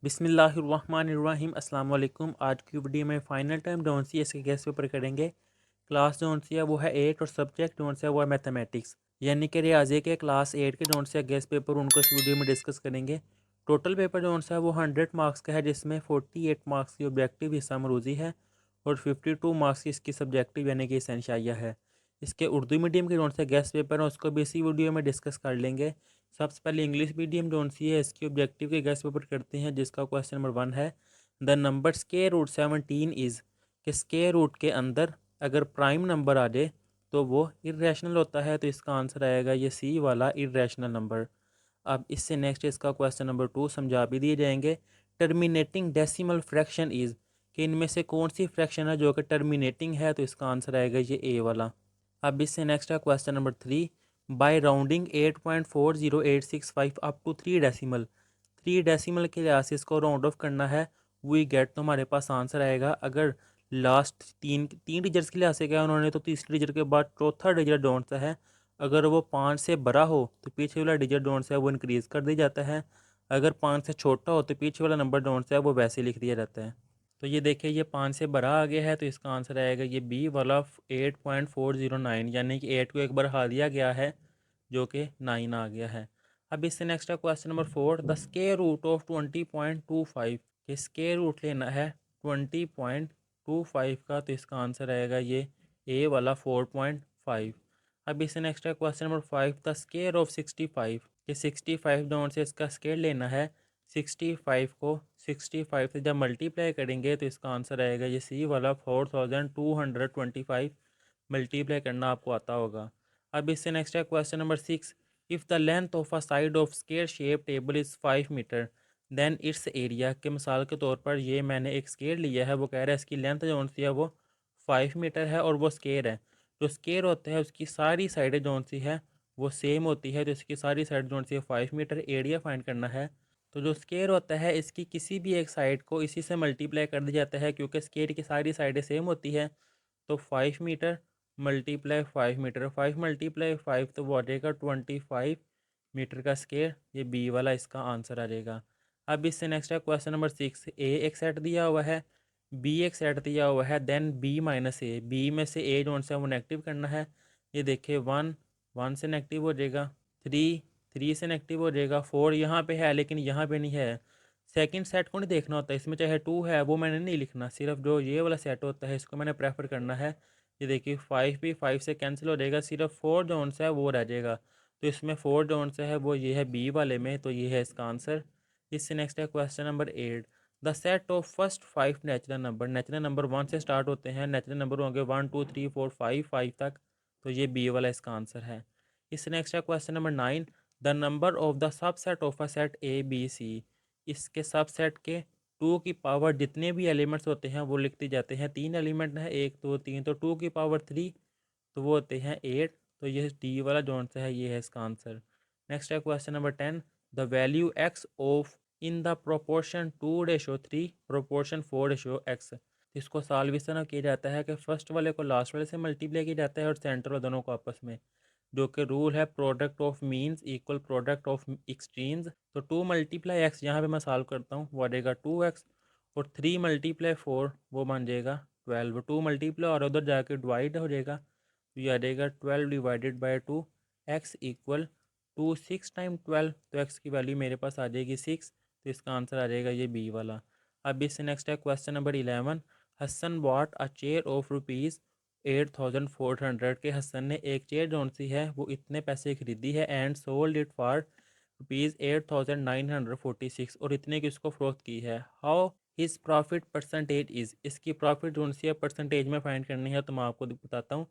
बिस्मिल्लाहिर्रहमानिर्रहीम अस्सलाम वालेकुम। आज की वीडियो में फाइनल टाइम जोन सी इसके गेस्ट पेपर करेंगे। क्लास जोन सी है वो है 8 और सब्जेक्ट जोन से वो है मैथमेटिक्स, यानी कि रियाजी के क्लास 8 के जोन से गेस्ट पेपर उनको इस वीडियो में डिस्कस करेंगे। टोटल पेपर जोन सा है वो 100 मार्क्स का है, जिसमें 48 मार्क्स की ऑब्जेक्टिव हिस्सा मरूजी है और 52 मार्क्स की इसकी सब्जेक्टिव यानी कि एसेंशिया है। इसके उर्दू मीडियम के जोन से गेस्ट पेपर है उसको भी इसी वीडियो में डिस्कस कर लेंगे। सबसे पहले इंग्लिश मीडियम जोन सी है इसकी ऑब्जेक्टिव के गेस्ट पेपर करते हैं, जिसका क्वेश्चन नंबर 1 है the number square root 17 is, कि स्केयर रूट के अंदर अगर प्राइम नंबर आ जाए तो वो इरेशनल होता है, तो इसका आंसर आएगा ये सी वाला इरेशनल नंबर। अब इससे नेक्स्ट इसका क्वेश्चन नंबर 2 समझा भी दिए जाएंगे। टर्मिनेटिंग डेसिमल फ्रैक्शन इज़, कि इनमें से कौन सी फ्रैक्शन है जो कि टर्मिनेटिंग है, तो इसका आंसर आएगा ये ए वाला। अब इससे नेक्स्ट है question number 3। By rounding 8.40865 up to 3 decimal, 3 decimal के लिहाज से इसको राउंड ऑफ करना है। वी गेट, तो हमारे पास आंसर आएगा अगर लास्ट तीन तीन डिजिट्स के लिहाज से क्या उन्होंने, तो तीसरे डिजिट के बाद चौथा डिजिट डोंट सा है, अगर वो 5 से बड़ा हो तो पीछे वाला डिजिट डोंट सा है वो इंक्रीज़ कर दिया जाता है, अगर 5 से छोटा हो तो पीछे वाला नंबर डोंट सा है वो वैसे लिख दिया जाता है। तो ये देखिए ये 5 से बड़ा आ गया है, तो इसका आंसर आएगा ये बी वाला 8.409, यानी कि 8 को एक बार हटा दिया गया है जो कि 9 आ गया है। अब इससे नेक्स्ट है question number 4। The square root of 20.25, के स्केयर रूट लेना है 20.25 का, तो इसका आंसर आएगा ये ए वाला 4.5। अब इससे नेक्स्ट है question number 5। The square of 65, के 65 डाउन से इसका स्केयर लेना है। 65 को 65 से जब मल्टीप्लाई करेंगे तो इसका आंसर आएगा ये सी वाला 4225। मल्टीप्लाई करना आपको आता होगा। अब इससे नेक्स्ट है question number 6। If the length of a side of square shape table is 5 metre, then its area, के मिसाल के तौर पर ये मैंने एक स्केयर लिया है, वो कह रहा है इसकी लेंथ जो सी है वो 5 मीटर है और वो स्केयर है। जो स्केयर होता है उसकी सारी साइडें जो सी है वो सेम होती है, तो इसकी सारी साइड जो सी है 5 मीटर, एरिया फाइंड करना है। तो जो स्केयर होता है इसकी किसी भी एक साइड को इसी से मल्टीप्लाई कर दिया जाता है, क्योंकि स्केयर की सारी साइडें सेम होती है। तो 5 मीटर मल्टीप्लाई 5 मीटर, 5 × 5 तो वो आ जाएगा 25 मीटर का स्केयर, ये बी वाला इसका आंसर आ जाएगा। अब इससे नेक्स्ट है क्वेश्चन नंबर 6। ए एक सेट दिया हुआ है, बी एक सेट दिया हुआ है, देन बी माइनस ए, बी में से ए जोन से वो नेगेटिव करना है। ये देखिए 1 1 से नेगेटिव हो जाएगा, 3 3 से नेगेटिव हो जाएगा, 4 यहाँ पे है लेकिन यहाँ पे नहीं है। सेकंड सेट को नहीं देखना होता, इसमें चाहे 2 है वो मैंने नहीं लिखना, सिर्फ जो ये वाला सेट होता है इसको मैंने प्रेफर करना है। ये देखिए 5 भी 5 से कैंसिल हो जाएगा, सिर्फ 4 जोन से है वो रह जाएगा। तो इसमें 4 जोन से है वो ये है बी वाले में, तो ये है इसका आंसर। इससे नेक्स्ट है question number 8। The set of first 5 natural number 1 से स्टार्ट होते हैं, नेचुरल नंबर होंगे 1 2 3 4 5 तक, तो ये बी वाला इसका आंसर है। इससे नेक्स्ट है question number 9। The number of the subset of a set A B C, इसके सबसेट के 2 की पावर जितने भी एलिमेंट्स होते हैं वो लिखते जाते हैं। 3 एलिमेंट है, 1 2 3, तो 2 की पावर 3 तो वो होते हैं 8, तो ये डी वाला जो आंसर है ये है इसका आंसर। नेक्स्ट है question number 10। The value x of in the proportion 2:3 proportion 4:x, इसको सॉल्व इस तरह किया जाता है कि फर्स्ट वाले को लास्ट वाले से मल्टीप्लाई किया जाता है और सेंटर वाले दोनों को आपस में, जो कि रूल है product of means equal product of extremes. तो 2 × x यहाँ पे मैं सॉल्व करता हूँ वो आ जाएगा 2x, और 3 × 4 वो बन जाएगा 12। 2 मल्टीप्लाई और उधर जाके डिवाइड हो जाएगा, तो ये आ जाएगा 12/2, x इक्वल टू 6 × 12, तो x की वैल्यू मेरे पास आ जाएगी 6, तो इसका आंसर आ जाएगा ये बी वाला। अब इससे नेक्स्ट है question number 11। Hasan bought a chair of rupees 8400, के हसन ने एक चेयर जोन सी है वो इतने पैसे खरीदी है, and sold it for rupees 8946, और इतने की उसको फ़रोख्त की है। How his profit percentage is, इसकी प्रॉफिट जोन सी है परसेंटेज में फाइंड करनी है, तो मैं आपको बताता हूँ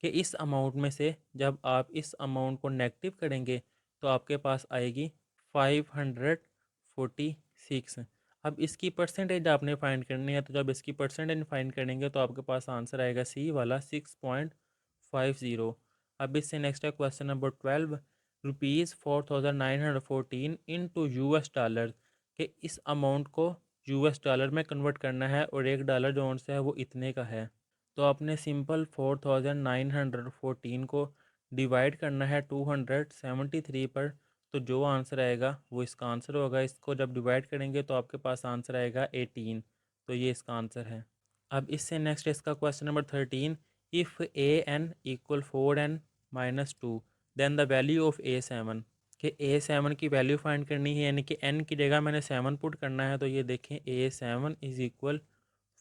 कि इस अमाउंट में से जब आप इस अमाउंट को नेगेटिव करेंगे तो आपके पास आएगी 546। अब इसकी परसेंटेज आपने फाइंड करनी है, तो जब इसकी परसेंटेज फाइंड करेंगे तो आपके पास आंसर आएगा सी वाला 6.50। अब इससे नेक्स्ट है question number 12। ₹4914 into US dollar, के इस अमाउंट को US डॉलर में कन्वर्ट करना है और $1 जो से है वो इतने का है। तो आपने सिंपल 4914 को डिवाइड करना है 273 पर, तो जो आंसर आएगा वो इसका आंसर होगा। इसको जब डिवाइड करेंगे तो आपके पास आंसर आएगा 18, तो ये इसका आंसर है। अब इससे नेक्स्ट इसका question number 13, if A N equal 4n-2 then the value of A7, कि A7 की वैल्यू फाइंड करनी है, यानी कि n की जगह मैंने 7 पुट करना है। तो ये देखें A7 इज़ इक्वल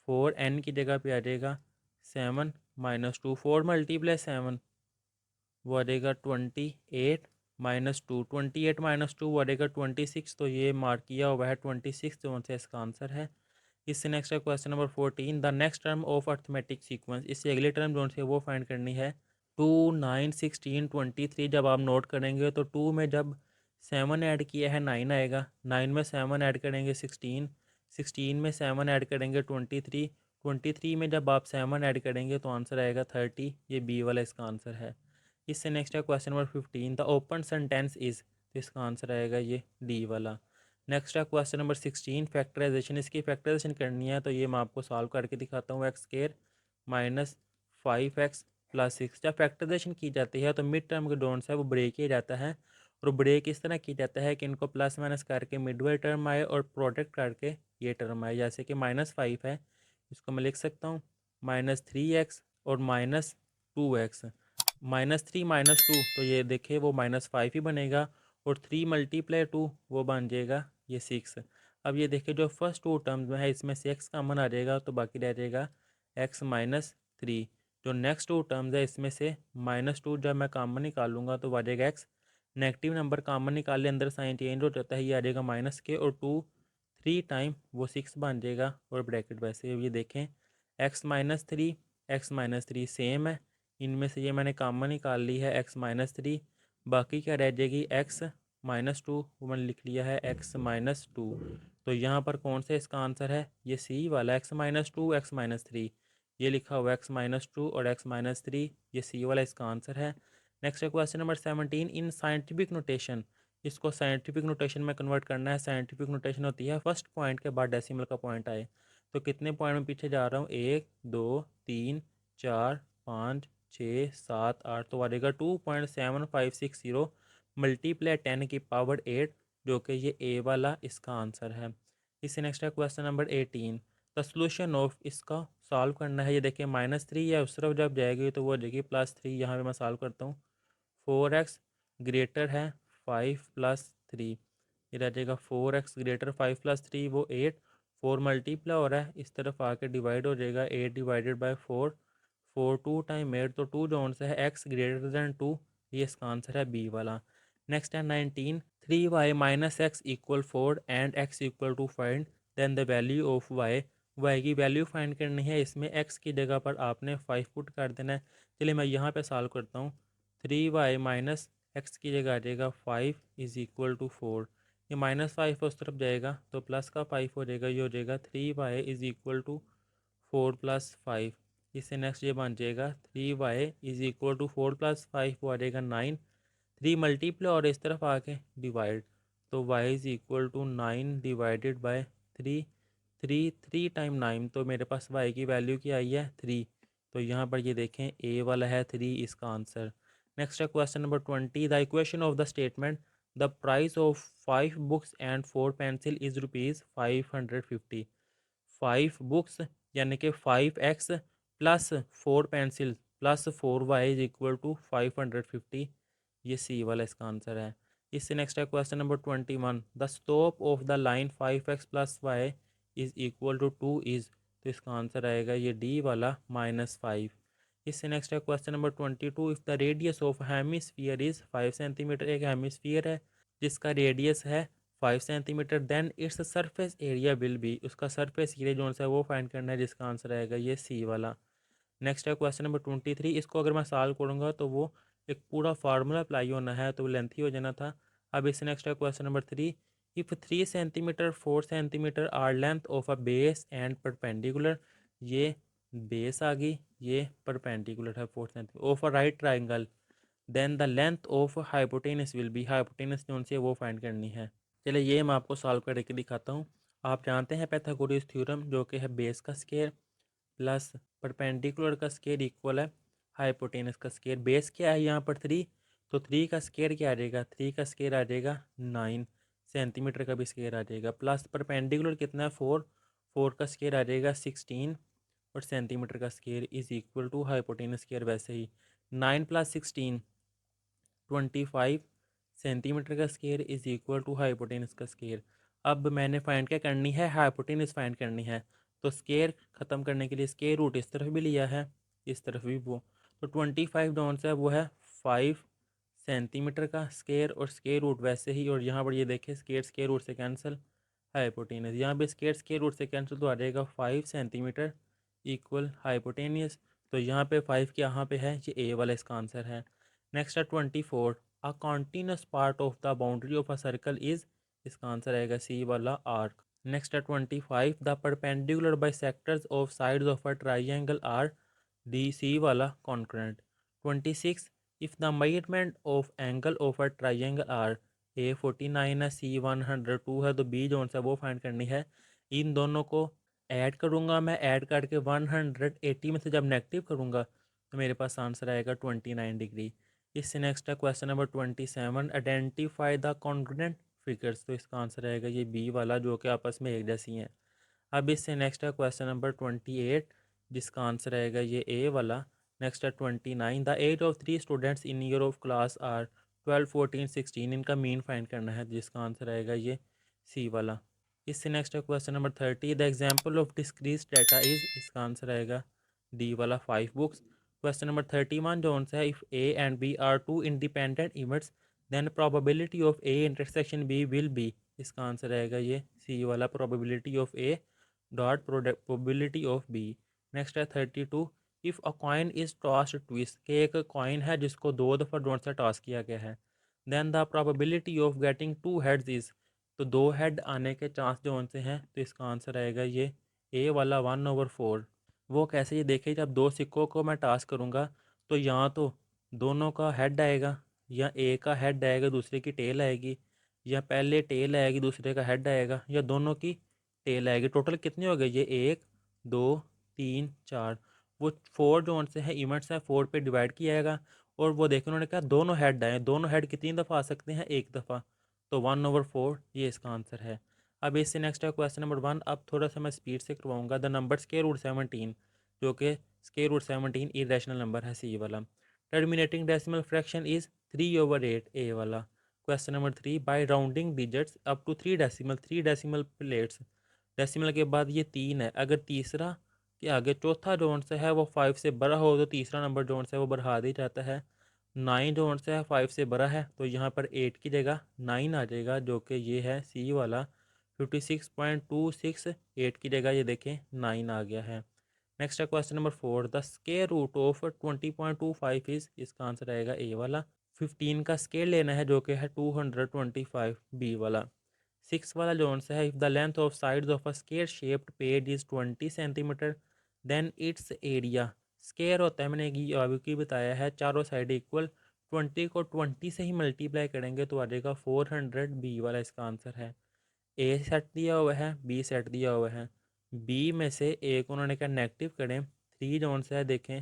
4n की जगह पे आ जाएगा 7-2, 4 मल्टीप्लाई 7 वो आ जाएगा 28-2, 28-2 वो आ जाएगा 26, तो ये मार्क किया हुआ है 26 जो उनसे इसका आंसर है। इससे नेक्स्ट है question number 14, the next term of arithmetic sequence, इससे अगली टर्म जो है वो फाइंड करनी है। 2, 9, 16, 23 जब आप नोट करेंगे तो 2 में जब 7 ऐड किया है 9 आएगा, 9 में 7 ऐड करेंगे 16, 16 में 7 ऐड करेंगे 23, 23 में जब आप 7 ऐड करेंगे तो आंसर आएगा 30, ये बी वाला इसका आंसर है। इससे नेक्स्ट है question number 15, the open sentence is, तो इसका आंसर आएगा ये डी वाला। नेक्स्ट है क्वेश्चन नंबर 16, फैक्टराइजेशन, इसकी फैक्टराइजेशन करनी है तो ये मैं आपको सॉल्व करके दिखाता हूँ। X square minus 5x plus 6, जब फैक्टराइजेशन की जाती है तो मिड टर्म के डोंट्स है वो ब्रेक किया जाता है, और ब्रेक इस तरह किया जाता है कि इनको प्लस माइनस करके मिड वाई टर्म आए और प्रोडक्ट करके ये टर्म आए। जैसे कि -5 है, इसको मैं लिख सकता हूँ -3x और -2x, -3 -2 तो ये देखिए वो -5 ही बनेगा, और 3 मल्टीप्लाई 2 वो बन जाएगा ये 6। अब ये देखिए जो फर्स्ट 2 टर्म्स में है इसमें से x कॉमन आ जाएगा तो बाकी रह जाएगा x-3। जो नेक्स्ट 2 टर्म्स है इसमें से -2 जब मैं कॉमन निकालूंगा तो आ जाएगा x, नेगेटिव नंबर कॉमन निकाले अंदर साइन चेंज हो जाता है, ये आ जाएगा माइनस के, और 2 3 टाइम वो 6 बन जाएगा, और ब्रैकेट वैसे ये देखें x-3 x-3 सेम है, इनमें से ये मैंने कॉमन निकाल ली है x-3, बाकी क्या रह जाएगी x-2, वो मैंने लिख लिया है x-2। तो यहाँ पर कौन सा इसका आंसर है, ये सी वाला x-2 x-3, ये लिखा हुआ x-2 और x-3, ये सी वाला इसका आंसर है। नेक्स्ट है question number 17, in scientific notation, इसको साइंटिफिक नोटेशन में कन्वर्ट करना है। साइंटिफिक नोटेशन होती है फर्स्ट पॉइंट के बाद डेसिमल का पॉइंट आए। तो कितने पॉइंट में पीछे जा रहा हूँ, 1 2 3 4 5 6 7 8, तो आ जाएगा 2.7560 मल्टीप्लाई 10 की पावर 8, जो कि ये ए वाला इसका आंसर है। इससे नेक्स्ट है question number 18, the solution of, इसका सॉल्व करना है। ये देखिए -3 या उस तरफ जब जाएगी तो वो हो जाएगी +3, यहाँ पे मैं सॉल्व करता हूँ। 4x ग्रेटर है 5 + 3, ये रह जाएगा 4x ग्रेटर 5 + 3 वो 8, 4 मल्टीप्लाई हो रहा है इस तरफ आके डिवाइड हो जाएगा 8 डिवाइडेड बाय 4, 4 2 टाइम 8, तो 2 जोन से है x ग्रेटर दैन 2, ये इसका आंसर है बी वाला। नेक्स्ट है 19, 3y-x = 4 and x = find then the value of y की वैल्यू फाइंड करनी है। इसमें x की जगह पर आपने 5 पुट कर देना है। चलिए मैं यहाँ पे सॉल्व करता हूँ। 3y-x की जगह आ जाएगा 5 = 4, ये -5 उस तरफ जाएगा तो प्लस का 5 हो जाएगा, ये हो जाएगा 3y = 4 + 5। इससे नेक्स्ट ये बन जाएगा 3y = 4 + 5 वो आ जाएगा 9, 3 मल्टीप्लाई और इस तरफ आके डिवाइड, तो y = 9 डिवाइडेड बाय 3, 3 टाइम 9, तो मेरे पास y की वैल्यू क्या आई है 3, तो यहाँ पर ये देखें ए वाला है 3 इसका आंसर। नेक्स्ट है question number 20, the equation of the statement the price of 5 books and 4 pencil is ₹550। 5 books यानी कि 5x plus 4 pencil plus 4y = 550, ये सी वाला इसका आंसर है। इससे नेक्स्ट है question number 21, the slope of the line 5x + y = 2 is, तो इसका आंसर आएगा ये डी वाला -5। इससे नेक्स्ट है question number 22, if the radius of hemisphere is 5 centimetre, एक हेमिस्फीयर है जिसका रेडियस है 5 centimetre, then its surface area will be, उसका सरफेस एरिया जो सा है वो फाइंड करना है, जिसका आंसर आएगा ये सी वाला। नेक्स्ट है क्वेश्चन नंबर 23, इसको अगर मैं सॉल्व करूँगा तो वो एक पूरा फार्मूला अप्लाई होना है तो वो लेंथी हो जाना था। अब इससे नेक्स्ट है question number 3, if 3 centimetre 4 centimetre are length of a base and perpendicular, ये बेस आ गई, ये परपेंडिकुलर है 4 centimetre of a right triangle, then the length of hypotenuse will be, hypotenuse जो सी है वो फाइंड करनी है। चलिए ये मैं आपको सॉल्व करके दिखाता हूँ। आप जानते हैं पाइथागोरस थ्योरम, जो कि है बेस का स्केयर प्लस परपेंडिकुलर का स्केयर इक्वल है हाइपोटेनस का स्केयर। बेस क्या है यहाँ पर 3, तो 3 का स्केयर क्या आ जाएगा, 3 का स्केयर आ जाएगा 9 सेंटीमीटर का भी स्केयर आ जाएगा, प्लस परपेंडिकुलर कितना है 4, 4 का स्केयर आ जाएगा 16 और सेंटीमीटर का square is equal to hypotenuse square वैसे ही 9 + 16 25 सेंटीमीटर का square is equal to hypotenuse का स्केयर। अब मैंने फाइंड क्या करनी है, हाइपोटेनस फाइंड करनी है। तो स्केयर ख़त्म करने के लिए स्केयर रूट इस तरफ भी लिया है, इस तरफ भी वो, तो 25 डाउन से वो है 5 सेंटीमीटर का स्केयर और स्केयर रूट वैसे ही, और यहाँ पर ये देखें स्केयर स्केयर रूट से कैंसिल, हाइपोटेनियस यहाँ पे स्केयर स्केयर रूट से कैंसिल तो आ जाएगा 5 सेंटीमीटर इक्वल हाइपोटेनियस। तो यहाँ पे 5 के यहाँ पे है, ये ए वाला इसका आंसर है। नेक्स्ट है 24, a continuous part of the boundary of a circle is, इसका आंसर आएगा सी वाला आर्क। नेक्स्ट है 25, the perpendicular bisectors of sides of a triangle are, D C वाला concurrent. 26, if the measurement of angle of a triangle are, A 49 है, सी 102 है, तो B जो सा वो फाइंड करनी है। इन दोनों को ऐड करूँगा मैं, ऐड करके 180 में से जब नेगेटिव करूँगा तो मेरे पास आंसर आएगा 29 डिग्री। इससे नेक्स्ट है question number 27, identify the congruent figures, तो इसका आंसर आएगा ये बी वाला जो कि आपस में एक जैसी हैं। अब इससे नेक्स्ट है क्वेश्चन नंबर 28, जिसका आंसर आएगा ये ए वाला। नेक्स्ट है 29, the age of 3 students in year of class are 12, 14, 16, इनका मीन फाइंड करना है, जिसका आंसर आएगा ये सी वाला। इससे नेक्स्ट है question number 30, the example of discrete data is, इसका आंसर आएगा डी वाला 5 बुक्स। क्वेश्चन नंबर 31 जो आंसर है, if A and B are two independent events then probability of A intersection B will be, इसका answer आएगा ये C वाला, probability of A dot probability of B. Next है 32, if a coin is tossed twice, के एक coin है जिसको 2 दफ़ा डोंट से टॉस किया गया है, then the probability of getting 2 heads is, तो 2 हेड आने के चांस जो उनसे हैं, तो इसका आंसर आएगा ये ए वाला 1/4। वो कैसे, ये देखिए जब 2 सिक्कों को मैं टॉस करूँगा तो यहाँ तो दोनों का हेड आएगा, या ए का हेड आएगा दूसरे की टेल आएगी, या पहले टेल आएगी दूसरे का हेड आएगा, या दोनों की टेल आएगी। टोटल कितने हो गए ये, 1 2 3 4, वो 4 जो उनसे है इवेंट्स हैं 4 पे डिवाइड किया जाएगा, और वो देखें उन्होंने कहा दोनों हेड आए, दोनों हेड कितनी दफ़ा आ सकते हैं, एक दफ़ा, तो 1/4 ये इसका आंसर है। अब इससे नेक्स्ट है क्वेश्चन नंबर 1, अब थोड़ा सा मैं स्पीड से करवाऊंगा। द नंबर स्केयर रूट 17, जो कि स्केयर रूट 17 इरेशनल नंबर है, सी वाला। Terminating decimal fraction is 3/8, A वाला। Question number 3, by rounding digits up to 3 decimal, 3 decimal plates, decimal के बाद ये 3 है, अगर तीसरा के आगे चौथा जोन से है वो 5 से बड़ा हो तो तीसरा नंबर जोन से वो बढ़ा दी जाता है। 9 जोन से है 5 से बड़ा है, तो यहाँ पर 8 की जगह 9 आ जाएगा, जो कि ये है सी वाला 56.26, 8 की जगह ये देखें 9 आ गया है। नेक्स्ट है question number 4, the square root of 20.25 is, इसका आंसर आएगा ए वाला। 15 का स्केयर लेना है जो कि है 225, बी वाला। 6 वाला जो आंसर है, if the length of sides of a square shaped page is 20 centimetre then its area, square होता है मैंने अभी की बताया है चारों साइड इक्वल, 20 को 20 से ही मल्टीप्लाई करेंगे तो आ जाएगा 400, बी वाला इसका आंसर है। ए सेट दिया हुआ है, बी सेट दिया हुआ है, बी में से ए को उन्होंने कहा नेगेटिव करें, 3 जोन से है देखें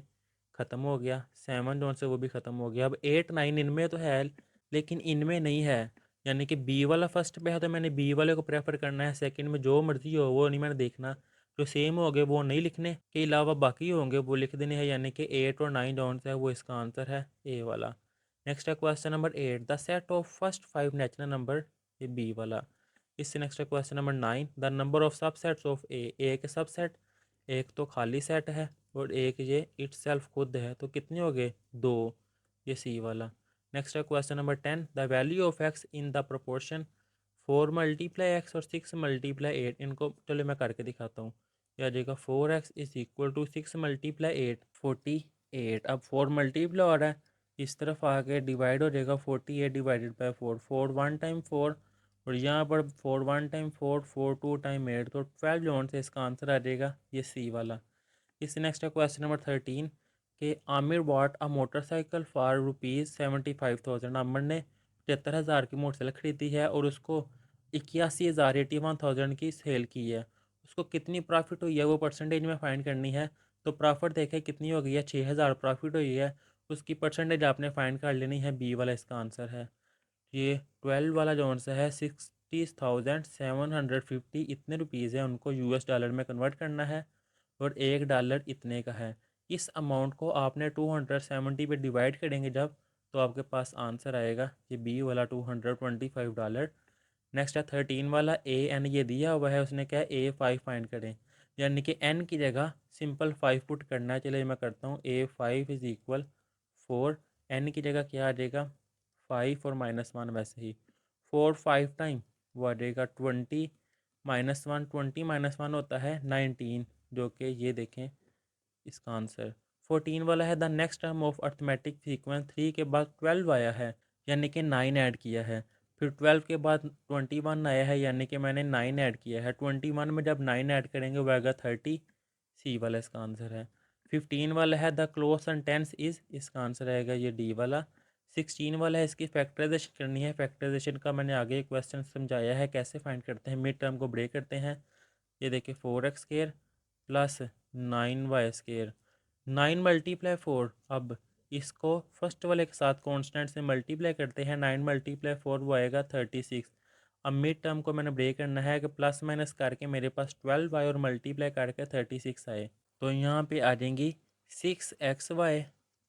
ख़त्म हो गया, 7 जोन से वो भी ख़त्म हो गया। अब 8 9 इनमें तो है लेकिन इनमें नहीं है, यानी कि बी वाला फर्स्ट पे है तो मैंने बी वाले को प्रेफर करना है, सेकंड में जो मर्जी हो वो नहीं मैंने देखना, जो सेम हो गए वो नहीं लिखने के अलावा बाकी होंगे वो लिख देने हैं, यानी कि 8 और 9 जोन से है वो इसका आंसर है ए वाला। नेक्स्ट है question number 8, the set of first 5 natural number, ये बी वाला। इससे नेक्स्ट है question number 9, the number of subsets of A के सबसेट, एक तो खाली सेट है और एक ये इटसेल्फ खुद है, तो कितने हो गए 2, ये सी वाला। नेक्स्ट है question number 10, the value of x in the proportion 4 multiply x और 6 मल्टीप्लाई 8, इनको चलो मैं करके दिखाता हूँ। यह आ जाएगा 4x is equal to 6 multiply 8, 48। अब 4 मल्टीप्लाई हो रहा है, इस तरफ आके डिवाइड हो जाएगा 48 डिवाइडेड बाई 4, 4 1 टाइम 4, और यहाँ पर 4 1 टाइम 4, 4 2 टाइम 8, तो 12 जोन से इसका आंसर आ जाएगा ये सी वाला। इससे नेक्स्ट है क्वेश्चन नंबर 13, कि Aamir bought a motorcycle for ₹75,000, Aamir ने 75,000 की मोटरसाइकिल खरीदी है और उसको 81,000 81,000 की सेल की है, उसको कितनी प्रॉफिट हुई है वो परसेंटेज में फाइंड करनी है। तो प्रॉफिट देखें कितनी हो गई है, 6,000 प्रॉफिट हुई है, उसकी परसेंटेज आपने फाइंड कर लेनी है, बी वाला इसका आंसर है। ये 12 वाला जो सा है 60,750 इतने रुपीज़ है, उनको यूएस डॉलर में कन्वर्ट करना है और $1 इतने का है। इस अमाउंट को आपने 270 पे डिवाइड करेंगे जब, तो आपके पास आंसर आएगा ये बी वाला $225। नेक्स्ट है 13 वाला, ए एन ये दिया हुआ है, उसने क्या A5 फाइंड करें, यानी कि एन की जगह सिंपल 5 पुट करना है। चलिए मैं करता हूँ, A5 इज़ इक्वल 4, एन की जगह क्या आ जाएगा 5 और -1 वैसे ही 4 5 टाइम वो आ जाएगा 20 -1, 20 -1 होता है 19, जो कि ये देखें इसका आंसर। 14 वाला है, the next term of arithmetic sequence 3 के बाद 12 आया है, यानी कि 9 ऐड किया है। फिर 12 के बाद 21 आया है, यानी कि मैंने 9 ऐड किया है। 21 में जब 9 ऐड करेंगे वो आएगा 30, सी वाला इसका आंसर है। 15 वाला है, द क्लोज सेंटेंस इज़, इसका आंसर आएगा ये डी वाला। 16 वाला है, इसकी फैक्टराइजेशन करनी है। फैक्टराइजेशन का मैंने आगे क्वेश्चन समझाया है कैसे फाइंड करते हैं, मिड टर्म को ब्रेक करते हैं। ये देखिए 4x² प्लस 9y², 9 मल्टीप्लाई 4। अब इसको फर्स्ट वाले के साथ कांस्टेंट से मल्टीप्लाई करते हैं, 9 मल्टीप्लाई 4 वो आएगा 36। अब मिड टर्म को मैंने ब्रेक करना है कि प्लस माइनस करके मेरे पास 12y और मल्टीप्लाई करके 36 आए, तो यहाँ पे आ जाएंगी 6xy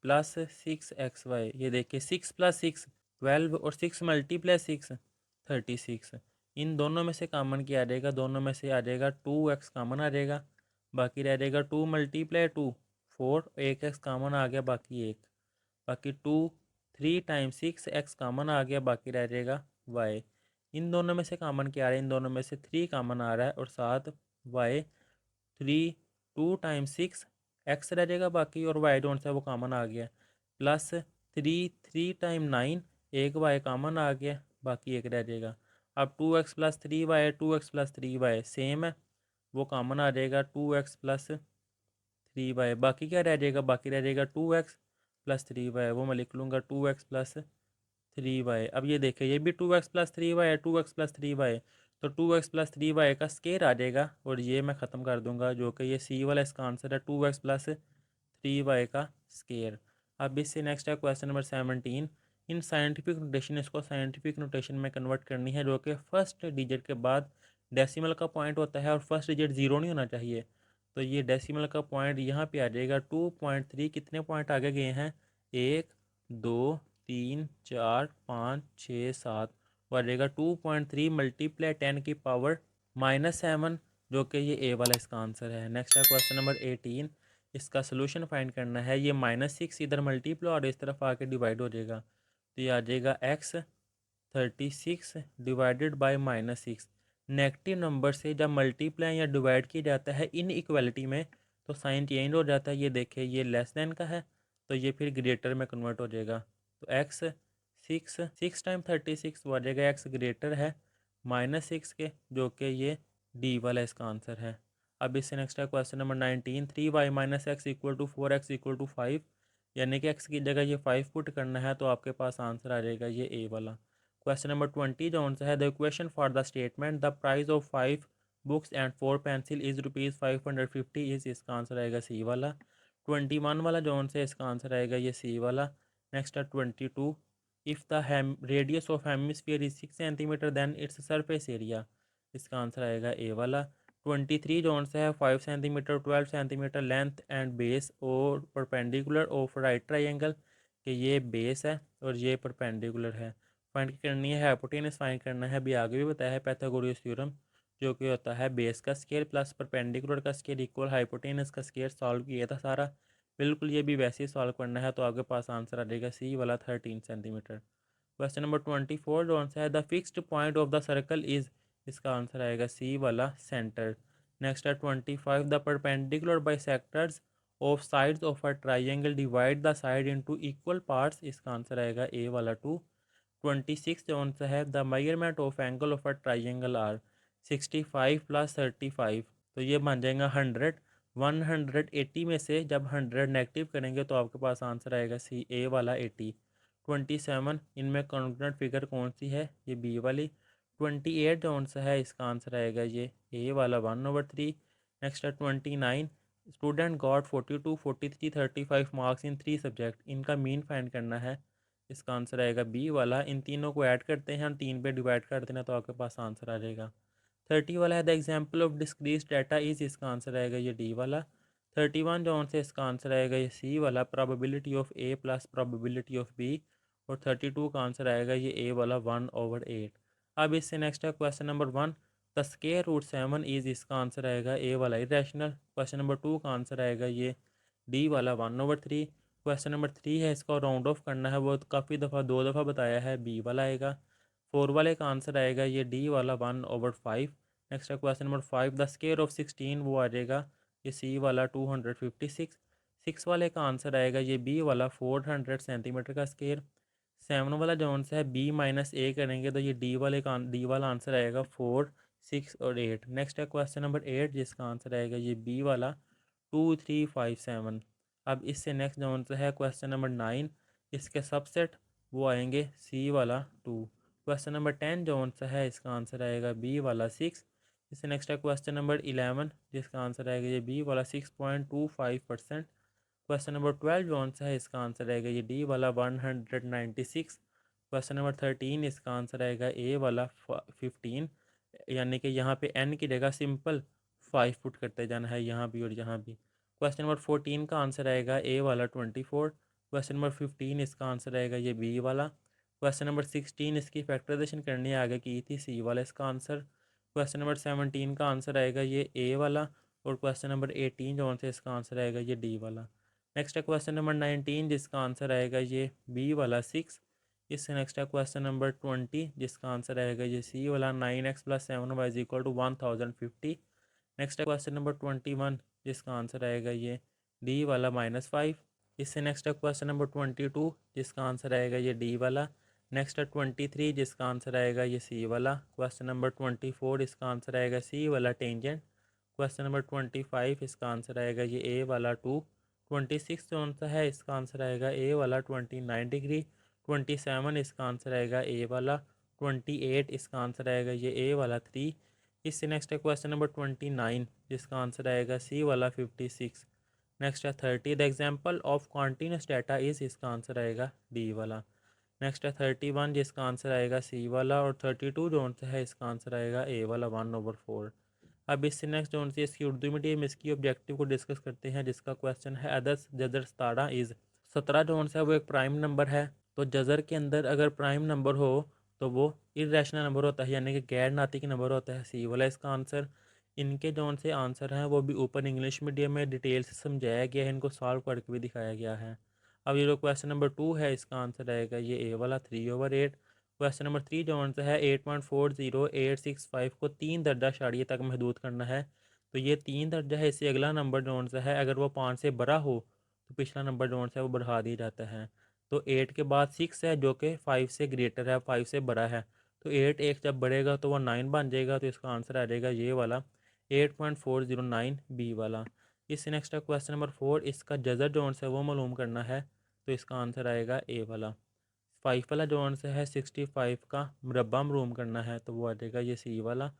प्लस 6xy। ये देखिए 6 + 6 12 और 6 मल्टीप्लाई 6 36। इन दोनों में से कॉमन क्या आ जाएगा, दोनों में से आ जाएगा 2x कॉमन आ जाएगा, बाकी रह जाएगा 2 × 2 4, 1x कॉमन आ गया, बाकी 1, बाकी 2 3 टाइम 6x कॉमन आ गया, बाकी रह जाएगा y। इन दोनों में से कॉमन क्या आ रहा है, इन दोनों में से 3 कॉमन आ रहा है और साथ y 3, 2 टाइम 6 x रह जाएगा बाकी, और y जो सा वो कॉमन आ गया, प्लस 3 टाइम 9, एक y कॉमन आ गया, बाकी एक रह जाएगा। अब 2x + 3y 2x + 3y same है, वो कॉमन आ जाएगा 2x + 3y, बाकी क्या रह जाएगा, बाकी रह जाएगा 2x + 3y, वो मैं लिख लूँगा 2x + 3y। अब ये देखिए ये भी 2x + 3y है, 2x + 3y, तो 2x + 3y का स्केयर आ जाएगा और ये मैं ख़त्म कर दूंगा, जो कि ये सी वाला इसका आंसर है, 2x + 3y का स्केयर। अब इससे नेक्स्ट है question number 17। In scientific notation, इसको साइंटिफिक नोटेशन में कन्वर्ट करनी है, जो कि फर्स्ट डिजिट के बाद डेसिमल का पॉइंट होता है और फर्स्ट डिजिट ज़ीरो नहीं होना चाहिए। तो ये डेसिमल का पॉइंट यहाँ पे आ जाएगा 2.3, कितने पॉइंट आगे गए हैं, 1 2 3 4 5 6 7, वो आ जाएगा 2.3 × 10⁻⁻7, जो कि ये ए वाला इसका आंसर है। नेक्स्ट है क्वेश्चन नंबर 18। इसका सोल्यूशन फाइंड करना है। ये -6 इधर मल्टीप्लाई और इस तरफ आके डिवाइड हो जाएगा, तो ये आ जाएगा x 36 divided by -6। Negative number से जब मल्टीप्लाई या डिवाइड किया जाता है इन इक्वलिटी में, तो साइन चेंज हो जाता है। ये देखिए ये लेस देन का है, तो ये फिर ग्रेटर में कन्वर्ट हो जाएगा, तो x 6 टाइम 36 वो आ जाएगा, x ग्रेटर है -6 के, जो कि ये डी वाला इसका आंसर है। अब इससे नेक्स्ट है question number 19। 3y - x = 4x = 5, यानी कि x की जगह ये 5 पुट करना है, तो आपके पास आंसर आ जाएगा ये ए वाला। क्वेश्चन नंबर 20 जो आंसर है, the equation for the statement the price of 5 books and 4 pencil is ₹550 is, इसका आंसर आएगा सी वाला। 21 वाला जो आंसर है, इसका आंसर आएगा ये सी वाला। नेक्स्ट है 22। If the radius of hemisphere is 6 centimetre then its surface area, इसका आंसर आएगा ए वाला। 23 जो आंसर है, 5 centimetre 12 centimetre length and base और परपेंडिकुलर ऑफ राइट ट्राइंगल, कि ये बेस है और ये परपेंडिकुलर है। फाइंड करनी है हाइपोटेनस, फाइंड करना है, अभी आगे भी बताया है पाइथागोरस थ्योरम, जो कि होता है बेस का स्केयर प्लस परपेंडिकुलर का स्केयर इक्वल हाइपोटेनस का स्केयर। सॉल्व किया था सारा, बिल्कुल ये भी वैसे ही सॉल्व करना है, तो आपके पास आंसर आ जाएगा सी वाला 13 सेंटीमीटर। क्वेश्चन नंबर 24 जो आंसर है, the fixed point of the circle is, इसका आंसर आएगा सी वाला सेंटर। नेक्स्ट है 25, the perpendicular bisectors of sides of a triangle divide the side into equal parts, इसका आंसर आएगा ए वाला 2। 26 जो आंसर है, the measurement of angle of a triangle are 65 + 35, तो ये बन जाएगा 100। 180 में से जब 100 नेगेटिव करेंगे, तो आपके पास आंसर आएगा सी ए वाला 80। 27 इनमें कॉन्ग्रुएंट फिगर कौन सी है, ये बी वाली। 28 जो आंसर है, इसका आंसर आएगा ये ए वाला 1/3। नेक्स्ट है 29, student got 42, 43, 35 marks in 3 subject, इनका मीन फाइंड करना है। इसका आंसर आएगा बी वाला। इन तीनों को ऐड करते हैं और 3 पे डिवाइड कर देना तो आपके पास आंसर आ जाएगा। 30 वाला है the example of discrete data is, इसका आंसर आएगा ये डी वाला। 31 जो से इसका आंसर आएगा ये सी वाला, probability of A plus probability of B. और 32 का आंसर आएगा ये ए वाला 1/8। अब इससे नेक्स्ट है question number 1, the square root 7 is, इसका आंसर आएगा ए वाला इरेशनल। क्वेश्चन नंबर 2 का आंसर आएगा ये डी वाला 1/3। क्वेश्चन नंबर 3 है इसका राउंड ऑफ करना है, वो काफ़ी दफ़ा 2 दफ़ा बताया है, बी वाला आएगा। 4 वाले का आंसर आएगा ये डी वाला 1/5। नेक्स्ट है question number 5, the square of 16, वो आ जाएगा ये सी वाला 256। 6 वाले का आंसर आएगा ये बी वाला 400 सेंटीमीटर का स्केयर। 7 वाला जो आंसर है बी माइनस ए करेंगे तो ये डी वाला आंसर आएगा 4, 6 और 8। नेक्स्ट है क्वेश्चन नंबर 8 जिसका आंसर आएगा ये बी वाला 2, 3, 5, 7। अब इससे नेक्स्ट जो आंसर है क्वेश्चन नंबर 9, इसके सबसेट वो आएंगे सी वाला 2। क्वेश्चन नंबर 10 जो आंसर है इसका आंसर आएगा बी वाला 6। इससे नेक्स्ट है क्वेश्चन नंबर 11 जिसका आंसर आएगा ये बी वाला 6.25%। क्वेश्चन नंबर 12 जो आंसर है इसका आंसर आएगा ये डी वाला 196। क्वेश्चन नंबर 13 इसका आंसर आएगा ए वाला 15, यानी कि यहाँ पे एन की जगह सिंपल 5 पुट करते जाना है यहाँ भी और यहाँ भी। क्वेश्चन नंबर 14 का आंसर आएगा ए वाला 24। क्वेश्चन नंबर 15 इसका आंसर आएगा ये बी वाला। क्वेश्चन नंबर 16 इसकी फैक्टराइजेशन करनी आगे की थी, सी वाला इसका आंसर। क्वेश्चन नंबर 17 का आंसर आएगा ये ए वाला। और क्वेश्चन नंबर 18 जो आंसर इसका आंसर आएगा ये डी वाला। नेक्स्ट है क्वेश्चन नंबर 19 जिसका आंसर आएगा ये बी वाला 6। इससे नेक्स्ट है क्वेश्चन नंबर 20 जिसका आंसर आएगा ये सी वाला 9x + 7y = 1050। नेक्स्ट है क्वेश्चन नंबर 21 जिसका आंसर आएगा ये डी वाला -5। इससे नेक्स्ट है क्वेश्चन नंबर 22 जिसका आंसर आएगा ये डी वाला। नेक्स्ट है 23 जिसका आंसर आएगा ये सी वाला। क्वेश्चन नंबर 24 इसका आंसर आएगा सी वाला टेंजेंट। क्वेश्चन नंबर 25 इसका आंसर आएगा ये ए वाला 2। 26 जो आंसर है इसका आंसर आएगा ए वाला 29 डिग्री। 27 इसका आंसर आएगा ए वाला। 28 इसका आंसर आएगा ये ए वाला 3। इससे नेक्स्ट है क्वेश्चन नंबर 29 जिसका आंसर आएगा सी वाला 56। नेक्स्ट है 30, the example of continuous data is, इसका आंसर आएगा डी वाला। नेक्स्ट है 31 जिसका आंसर आएगा सी वाला। और 32 जो आंसर है इसका आंसर आएगा ए वाला 1/4। अब इससे नेक्स्ट जो सी इसकी उर्दू मीडियम इसकी ऑब्जेक्टिव को डिस्कस करते हैं, जिसका क्वेश्चन है अदर्स जजर 17 इज़। 17 जो है वो एक प्राइम नंबर है। तो जजर के अंदर अगर प्राइम नंबर हो तो वो इरेशनल नंबर होता है, यानी कि गैर नातिक नंबर होता है, सी वाला इसका आंसर। इनके जो से आंसर हैं वो भी ऊपर इंग्लिश मीडियम में डिटेल से समझाया गया है, इनको सॉल्व करके भी दिखाया गया है। अब ये जो क्वेश्चन नंबर 2 है इसका आंसर आएगा ये ए वाला 3/8। क्वेश्चन नंबर 3 जो आंसर है 8.40865 को 3 दर्जा शाड़िए तक महदूद करना है। तो ये 3 दर्जा है, इससे अगला नंबर जो आंसर है अगर वो 5 से बड़ा हो तो पिछला नंबर जो आंसर है वो बढ़ा दिया जाता है। तो 8 के बाद 6 है जो कि 5 से ग्रेटर है, 5 से बड़ा है। तो 8 एक जब बढ़ेगा तो वो 9 बन जाएगा, तो इसका आंसर आ जाएगा ये वाला 8.409 बी वाला। इससे नेक्स्ट है क्वेश्चन नंबर 4, इसका जजर जो आंसर है वो मालूम करना है। तो इसका आंसर आएगा ए वाला। 5 वाला जो आंसर है 65 का मुरब्बा मालूम करना है, तो वो आ जाएगा ये सी वाला।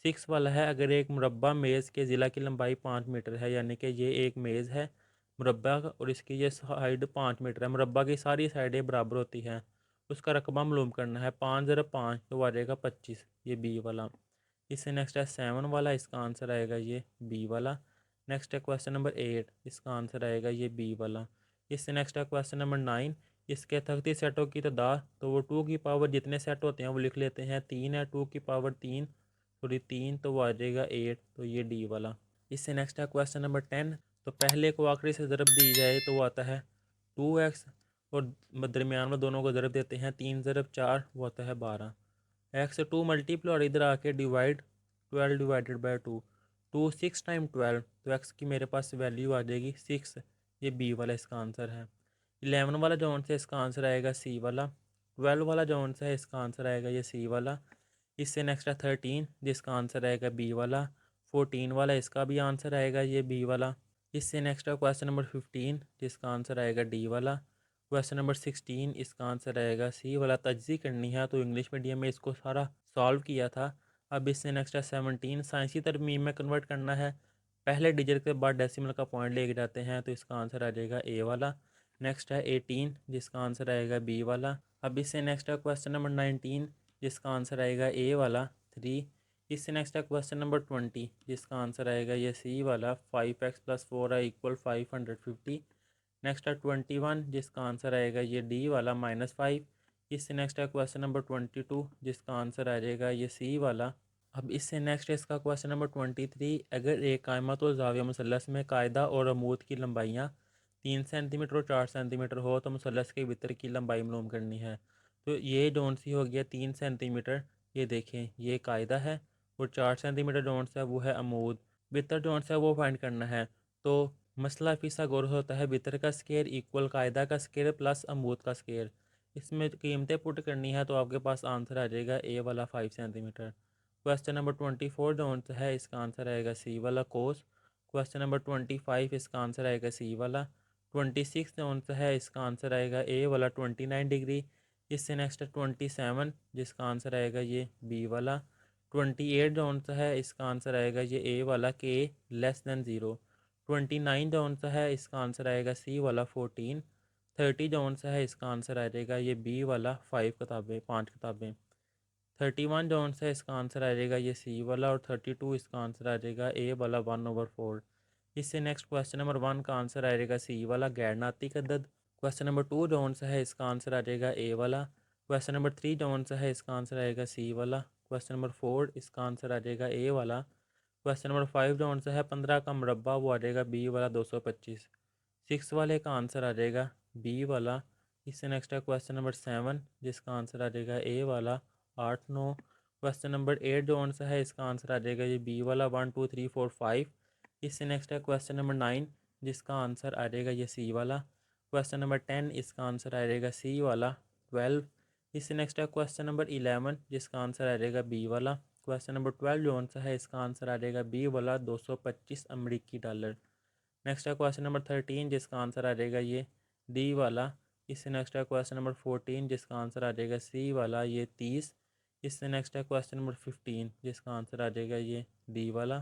6 वाला है अगर एक मुरब्बा मेज़ के ज़िला की लंबाई 5 मीटर है, यानी कि ये एक मेज़ है मुरब्बा का और इसकी ये साइड 5 मीटर है, मुरब्बा की सारी साइडें बराबर होती हैं, उसका रकबा मालूम करना है 5 × 5 तो आ जाएगा 25, ये बी वाला। इससे नेक्स्ट है 7 वाला, इसका आंसर आएगा ये बी वाला। नेक्स्ट है क्वेश्चन नंबर 8, इसका आंसर आएगा ये बी वाला। इससे नेक्स्ट है क्वेश्चन नंबर 9, इसके 30 सेटों की तादाद, तो वो 2 की पावर जितने सेट होते हैं वो लिख लेते हैं, 3 है, 2 की पावर 3 थोड़ी 3 तो वो आ जाएगा 8, तो ये डी वाला। इससे नेक्स्ट है क्वेश्चन नंबर 10, तो पहले को आखिरी से ज़रब दी जाए तो वो आता है 2x और दरमियान में दोनों को ज़रब देते हैं 3 × 4 वो आता है 12। एक्स से 2 मल्टीप्लाई और इधर आके डिवाइड 12/2। 2 6 × 12 तो एक्स की मेरे पास वैल्यू आ जाएगी 6, ये बी वाला इसका आंसर है। 11 वाला जो आंसर है इसका आंसर आएगा सी वाला। 12 वाला जो आंसर है इसका आंसर आएगा ये सी वाला। इससे नेक्स्ट है 13 जिसका आंसर आएगा बी वाला। 14 वाला इसका भी आंसर आएगा ये बी वाला। इससे नेक्स्ट है क्वेश्चन नंबर 15 जिसका आंसर आएगा डी वाला। क्वेश्चन नंबर 16 इसका आंसर आएगा सी वाला। तजज़ी करनी है तो इंग्लिश मीडियम में इसको सारा सॉल्व किया था। अब इससे नेक्स्ट है 17 साइंसी तरमीम में कन्वर्ट करना है। पहले डिजिट के बाद डेसिमल का पॉइंट लेके जाते हैं तो इसका आंसर आ जाएगा ए वाला। नेक्स्ट है 18 जिसका आंसर आएगा बी वाला। अब इससे नेक्स्ट है क्वेश्चन नंबर 19 जिसका आंसर आएगा ए वाला 3। इससे नेक्स्ट है क्वेश्चन नंबर 20 जिसका आंसर आएगा ये सी वाला 5x+4 इक्वल 550। नेक्स्ट है 21 जिसका आंसर आएगा ये डी वाला -5। इससे नेक्स्ट है क्वेश्चन नंबर 22 जिसका आंसर आ जाएगा ये सी वाला। अब इससे नेक्स्ट है इसका क्वेश्चन नंबर 23। अगर एक कायमत और ज़ाविया मुसल्लस में कायदा और अमूद की लंबाइयाँ 3 सेंटीमीटर और 4 सेंटीमीटर हो तो मुसल्लस के भीतर की लंबाई मालूम करनी है। तो ये जौन सी हो गया 3 सेंटीमीटर, ये देखें ये कायदा है, और 4 सेंटीमीटर जौन सा वो है अमूद। भीतर जौन सा वो फाइंड करना है। तो मसला फीसा गौर होता है भीतर का स्केयर इक्वल कायदा का स्केयर प्लस अमूद का स्केयर। इसमें कीमतें पुट करनी है तो आपके पास आंसर आ जाएगा ए वाला 5 सेंटीमीटर। क्वेश्चन नंबर 24 जो आंसर है इसका आंसर आएगा सी वाला कोस। क्वेश्चन नंबर 25 इसका आंसर आएगा सी वाला। 26 जो आंसर है इसका आंसर आएगा ए वाला 29 डिग्री। इससे नेक्स्ट है 27 जिसका आंसर आएगा ये बी वाला। 28 जो आंसर है इसका आंसर आएगा ये ए वाला के <0। 29 जो आंसर है इसका आंसर आएगा सी वाला 14। 30 जो आंसर है इसका आंसर आ जाएगा ये बी वाला 5 किताबें। 31 जो आंसर है इसका आंसर आ जाएगा ये सी वाला, और 32 इसका आंसर आ जाएगा ए वाला 1/4। इससे नेक्स्ट क्वेश्चन नंबर 1 का आंसर आ जाएगा सी वाला गैर नातिक अदद। क्वेश्चन नंबर 2 जो आंसर है इसका आंसर आ जाएगा ए वाला। क्वेश्चन नंबर 3 जो आंसर है इसका आंसर आएगा सी वाला। क्वेश्चन नंबर 4 इसका आंसर आ जाएगा ए वाला। क्वेश्चन नंबर 5 जो आंसर है 15 का मुरब्बा वो आ जाएगा बी वाला 225। 6 वाले का आंसर आ जाएगा बी वाला। इससे नेक्स्ट है क्वेश्चन नंबर 7 जिसका आंसर आ जाएगा ए वाला 8 9। क्वेश्चन नंबर 8 जो आंसर है इसका आंसर आ जाएगा ये बी वाला 1 2 3 4 5। इससे नेक्स्ट है क्वेश्चन नंबर 9 जिसका आंसर आ जाएगा ये सी वाला। क्वेश्चन नंबर 10 इसका आंसर आ जाएगा सी वाला 12। इससे नेक्स्ट है क्वेश्चन नंबर 11 जिसका आंसर आ जाएगा बी वाला। क्वेश्चन नंबर 12 जो आंसर है इसका आंसर आ जाएगा बी वाला 225 अमेरिकी डॉलर। नेक्स्ट है क्वेश्चन नंबर 13 जिसका आंसर आ जाएगा ये डी वाला। इससे नेक्स्ट है क्वेश्चन नंबर 14 जिसका आंसर आ जाएगा सी वाला ये 30। इससे नेक्स्ट है क्वेश्चन नंबर 15 जिसका आंसर आ जाएगा ये डी वाला।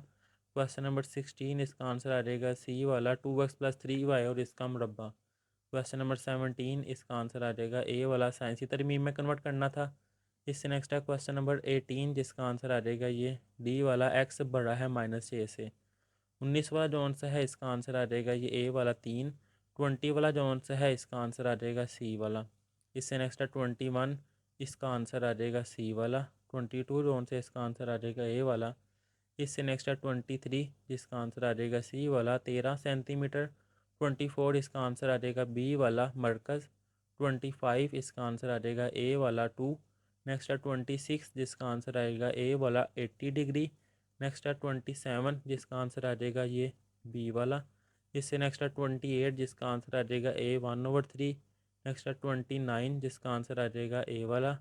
क्वेश्चन नंबर 16 इसका आंसर आ जाएगा सी वाला 2x+3y और इसका मुरब्बा। क्वेश्चन नंबर 17 इसका आंसर आ जाएगा ए वाला साइंसी तरमीम में कन्वर्ट करना था। इससे नेक्स्ट है क्वेश्चन नंबर 18 जिसका आंसर आ जाएगा ये डी वाला एक्स बड़ा है -6 से। 19 वाला जो आंसर है इसका आंसर आ जाएगा ये ए वाला 3। 20 वाला जो आंसर है इसका आंसर आ जाएगा सी वाला। इससे नेक्स्ट है 21 इसका आंसर आ जाएगा सी वाला। 22 जो आंसर है इसका आंसर आ जाएगा ए वाला। इससे नेक्स्ट है 23 जिसका आंसर आ जाएगा सी वाला 13 सेंटीमीटर। 24 इसका आंसर आ जाएगा बी वाला मरकज़। 25 इसका आंसर आ जाएगा ए वाला 2। नेक्स्ट है 26 जिसका आंसर आएगा ए वाला 80 डिग्री। नेक्स्ट है 27 जिसका आंसर आ जाएगा ये बी वाला। इससे नेक्स्ट है 28 जिसका आंसर आ जाएगा ए 1/3। नेक्स्ट है 29 जिसका आंसर आ जाएगा ए वाला।